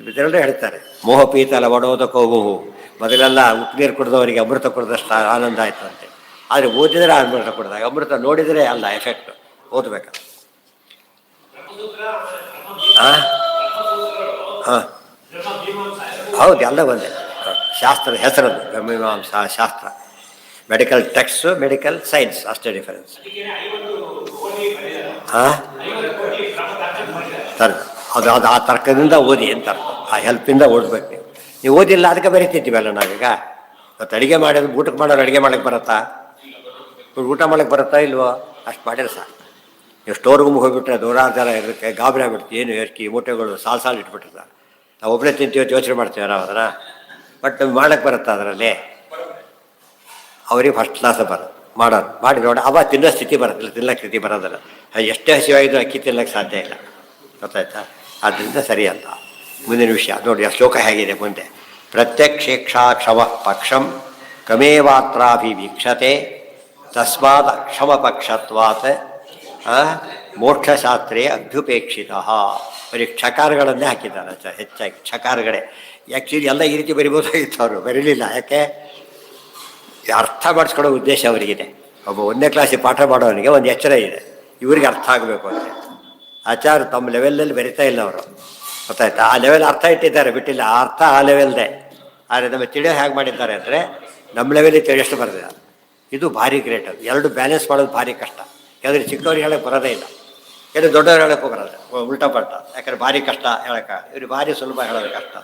ಇದರಲ್ಲೇ ಹೇಳ್ತಾರೆ, ಮೋಹಪೀತಲ ಒಡೋದಕ್ಕೋಗುವು. ಮೊದಲೆಲ್ಲ ಉಪ್ಪು ನೀರು ಕುಡಿದವರಿಗೆ ಅಮೃತ ಕುಡಿದಷ್ಟು ಆನಂದ ಆಯಿತು ಅಂತೆ. ಆದರೆ ಓದಿದರೆ ಅಮೃತ ಕುಡಿದಾಗ, ಅಮೃತ ನೋಡಿದರೆ ಅಲ್ಲ ಎಫೆಕ್ಟ್. ಓದಬೇಕ. ಹಾಂ ಹಾಂ ಹೌದು, ಎಲ್ಲ ಒಂದೇ. ಶಾಸ್ತ್ರದ ಹೆಸರದ್ದು ಬ್ರಹ್ಮಮೀಮಾಂಸಾ ಶಾಸ್ತ್ರ. ಮೆಡಿಕಲ್ ಟೆಕ್ಸ್ಟು, ಮೆಡಿಕಲ್ ಸೈನ್ಸ್, ಅಷ್ಟೇ ಡಿಫರೆನ್ಸ್. ಹಾಂ ಸರ್, ಅದು ಆ ತರ್ಕದಿಂದ ಓದಿ ಅಂತ ಅರ್ಥ. ಆ ಹೆಲ್ಪಿಂದ ಓದಬೇಕು. ನೀವು ಓದಿಲ್ಲ, ಅದಕ್ಕೆ ಬರೀತಿದ್ದೀವಲ್ಲ ನಾವೀಗ. ಇವತ್ತು ಅಡುಗೆ ಮಾಡೋದು, ಊಟಕ್ಕೆ ಮಾಡೋರು ಅಡುಗೆ ಮಾಡೋಕ್ಕೆ ಬರುತ್ತಾ? ಊಟ ಮಾಡೋಕ್ಕೆ ಬರುತ್ತಾ ಇಲ್ವೋ? ಅಷ್ಟು ಮಾಡಿದ್ರೆ ಸಾಕು. ನೀವು ಸ್ಟೋರ್ ರೂಮ್ಗೆ ಹೋಗ್ಬಿಟ್ರೆ ನೂರಾರು ಜನ ಇರೋಕ್ಕೆ ಗಾಬರಿ ಆಗ್ಬಿಡ್ತೀವಿ. ಏನು ಎರ್ಕಿ ಮೂಟೆಗಳು ಸಾಲು ಇಟ್ಬಿಟ್ಟಿರ್ತಾರೆ. ನಾವು ಒಬ್ಬರೇ ತಿಂತೀವಿ ಯೋಚನೆ ಮಾಡ್ತೀವಿ ನಾವು ಅದನ್ನು. ಬಟ್ ಮಾಡೋಕ್ಕೆ ಬರುತ್ತಾ ಅದರಲ್ಲಿ? ಅವ್ರಿಗೆ ಫಸ್ಟ್ ಕ್ಲಾಸ್ ಬರೋದು ಮಾಡೋದು ಮಾಡಿ ನೋಡಿ. ಅವ ತಿನ್ನೋ ಸ್ಥಿತಿ ಬರೋದಿಲ್ಲ, ತಿನ್ನೋಕ್ಕೆ ಸ್ಥಿತಿ ಬರೋದಿಲ್ಲ. ಎಷ್ಟೇ ಹಸಿವಾಗಿದ್ದು ಅಕ್ಕಿ ತಿನ್ನೋಕ್ಕೆ ಸಾಧ್ಯ ಇಲ್ಲ. ಗೊತ್ತಾಯ್ತಾ? ಆದ್ದರಿಂದ ಸರಿ ಅಂತ. ಮುಂದಿನ ವಿಷಯ ನೋಡಿ, ಆ ಶ್ಲೋಕ ಹೇಗಿದೆ ಮುಂದೆ. ಪ್ರತ್ಯಕ್ಷೇಕ್ಷಾ ಕ್ಷಮ ಪಕ್ಷಂ ಕಮೇವಾತ್ರಾಭಿವೀಕ್ಷತೆ ತಸ್ಮಾತ್ ಕ್ಷಮ ಪಕ್ಷತ್ವಾತ್ ಮೋಕ್ಷಶಾಸ್ತ್ರೇ ಅಭ್ಯುಪೇಕ್ಷಿತ. ಬರೀ ಕ್ಷಕಾರಗಳನ್ನೇ ಹಾಕಿದ್ದಾರೆ ಹೆಚ್ಚಾಗಿ. ಕ್ಷಕಾರಗಳೇ ಆ್ಯಕ್ಚುಲಿ ಎಲ್ಲ ಈ ರೀತಿ ಬರಿಬೋದಾಗಿತ್ತು. ಅವರು ಬರೀಲಿಲ್ಲ. ಯಾಕೆ? ಅರ್ಥ ಮಾಡಿಸ್ಕೊಳ್ಳೋ ಉದ್ದೇಶ ಅವರಿಗಿದೆ. ಒಬ್ಬ 1ನೇ ಕ್ಲಾಸಿಗೆ ಪಾಠ ಮಾಡೋವನಿಗೆ ಒಂದು ಎಚ್ಚರ ಇದೆ, ಇವರಿಗೆ ಅರ್ಥ ಆಗಬೇಕು ಅಂತ. ಆಚಾರ್ಯ ತಮ್ಮ ಲೆವೆಲಲ್ಲಿ ಬೆರಿತಾ ಇಲ್ಲ ಅವರು, ಗೊತ್ತಾಯ್ತಾ? ಆ ಲೆವೆಲ್ ಅರ್ಥ ಇಟ್ಟಿದ್ದಾರೆ, ಬಿಟ್ಟಿಲ್ಲ. ಆ ಅರ್ಥ ಆ ಲೆವೆಲ್ದೇ. ಆದರೆ ನಮ್ಮ ತಿಳಿಯೋ ಹೇಗೆ ಮಾಡಿದ್ದಾರೆ ಅಂದರೆ ನಮ್ಮ ಲೆವೆಲಿಗೆ ತಿಳಿಯೋಷ್ಟು ಬರೆದಿದ್ದಾರೆ. ಇದು ಭಾರಿ ಗ್ರೇಟ್. ಅದು ಎರಡು ಬ್ಯಾಲೆನ್ಸ್ ಮಾಡೋದು ಭಾರಿ ಕಷ್ಟ. ಯಾಕಂದರೆ ಚಿಕ್ಕವ್ರಿಗೆ ಹೇಳೋಕ್ಕೆ ಬರೋದೇ ಇಲ್ಲ, ಯಾಕಂದರೆ ದೊಡ್ಡವ್ರು ಹೇಳೋಕ್ಕೂ ಬರೋದು ಉಲ್ಟಾ ಪಲ್ಟ. ಯಾಕಂದ್ರೆ ಭಾರಿ ಕಷ್ಟ ಹೇಳೋಕ್ಕೆ, ಇವ್ರಿಗೆ ಭಾರಿ ಸುಲಭ ಹೇಳೋದು ಕಷ್ಟ.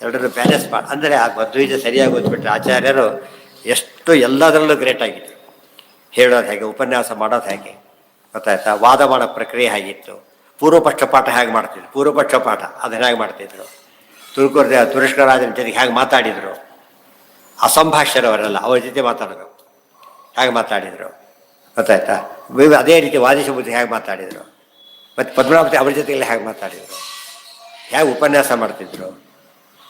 ಎರಡನ್ನು ಬ್ಯಾಲೆನ್ಸ್ ಮಾಡಿ ಅಂದರೆ ಆ ಮಧ್ವೀಜ ಸರಿಯಾಗಿ ಓದ್ಬಿಟ್ರೆ ಆಚಾರ್ಯರು ಎಷ್ಟು ಎಲ್ಲದರಲ್ಲೂ ಗ್ರೇಟ್ ಆಗಿತ್ತು. ಹೇಳೋದು ಹೇಗೆ, ಉಪನ್ಯಾಸ ಮಾಡೋದು ಹೇಗೆ, ಗೊತ್ತಾಯ್ತಾ? ವಾದ ಮಾಡೋ ಪ್ರಕ್ರಿಯೆ ಹೇಗಿತ್ತು, ಪೂರ್ವಪಕ್ಷ ಪಾಠ ಹೇಗೆ ಮಾಡ್ತಿದ್ರು, ಪೂರ್ವಪಕ್ಷ ಪಾಠ ಅದನ್ನು ಹೇಗೆ ಮಾಡ್ತಿದ್ರು, ತುರುಷ್ಕರಾಜನ ಜೊತೆಗೆ ಹೇಗೆ ಮಾತಾಡಿದರು, ಅಸಂಭಾಷ್ಯರವರೆಲ್ಲ ಅವ್ರ ಜೊತೆ ಮಾತಾಡಬೇಕು, ಹೇಗೆ ಮಾತಾಡಿದರು, ಗೊತ್ತಾಯ್ತಾ? ಅದೇ ರೀತಿ ವಾದಿಸಬುದ್ಧಿ ಹೇಗೆ ಮಾತಾಡಿದರು, ಮತ್ತು ಪದ್ಮನಾಭತಿ ಅವ್ರ ಜೊತೆಗೆಲ್ಲ ಹೇಗೆ ಮಾತಾಡಿದರು, ಹೇಗೆ ಉಪನ್ಯಾಸ ಮಾಡ್ತಿದ್ರು,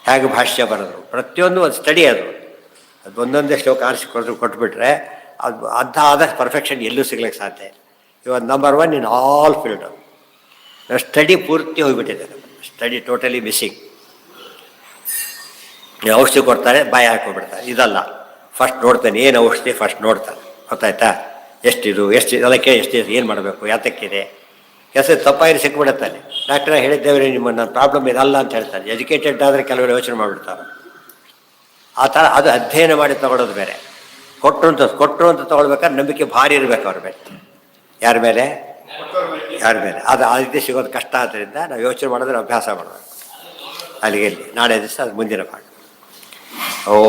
ಹೇಗೆ ಭಾಷ್ಯ ಬರೆದ್ರು, ಪ್ರತಿಯೊಂದು ಒಂದು ಸ್ಟಡಿ. ಅದು ಒಂದೊಂದೇ ಶ್ಲೋಕ ಆರಿಸಿ ಕೊಟ್ಬಿಟ್ರೆ ಅದು ಆದಷ್ಟು ಪರ್ಫೆಕ್ಷನ್ ಎಲ್ಲೂ ಸಿಗ್ಲಿಕ್ಕೆ ಸಾಧ್ಯ ಇಲ್ಲ. ಇವಾಗ number 1 in all field. Study ಪೂರ್ತಿ ಹೋಗಿಬಿಟ್ಟಿದೆ, ಸ್ಟಡಿ ಟೋಟಲಿ ಮಿಸ್ಸಿಂಗ್. ಔಷಧಿ ಕೊಡ್ತಾರೆ, ಬಾಯಿ ಹಾಕೊಂಡ್ಬಿಡ್ತಾರೆ. ಇದಲ್ಲ, ಫಸ್ಟ್ ನೋಡ್ತಾನೆ ಏನು ಔಷಧಿ ಫಸ್ಟ್ ನೋಡ್ತಾನೆ, ಗೊತ್ತಾಯ್ತಾ? ಎಷ್ಟು ಅದಕ್ಕೆ ಎಷ್ಟಿದೆ, ಏನು ಮಾಡಬೇಕು, ಯಾತಕ್ಕಿದೆ, ಕೆಲಸ ತಪ್ಪಾಗಿ ಸಿಕ್ಬಿಡುತ್ತಾನೆ. ಡಾಕ್ಟ್ರ ಹೇಳಿದ್ದೇವೆ ನಿಮ್ಮ ನನ್ನ ಪ್ರಾಬ್ಲಮ್ ಇದಲ್ಲ ಅಂತ ಹೇಳ್ತಾನೆ. ಎಜುಕೇಟೆಡ್ ಆದರೆ ಕೆಲವರು ಯೋಚನೆ ಮಾಡಿಬಿಡ್ತಾರೆ. ಆ ಥರ ಅದು ಅಧ್ಯಯನ ಮಾಡಿ ತಗೊಳ್ಳೋದು ಬೇರೆ. ಕೊಟ್ಟರು ಅಂತ ತೊಗೊಳ್ಬೇಕಾದ್ರೆ ನಂಬಿಕೆ ಭಾರಿ ಇರಬೇಕು ಅವ್ರ ಮೇಲೆ. ಯಾರ ಮೇಲೆ? ಅದು ಆ ರೀತಿ ಸಿಗೋದು ಕಷ್ಟ. ಆದ್ದರಿಂದ ನಾವು ಯೋಚನೆ ಮಾಡಿದ್ರೆ ಅಭ್ಯಾಸ ಮಾಡಬೇಕು. ಅಲ್ಲಿಗೆ ನಾಳೆ ದಿವಸ ಅದು ಮುಂದಿನ ಭಾಗ.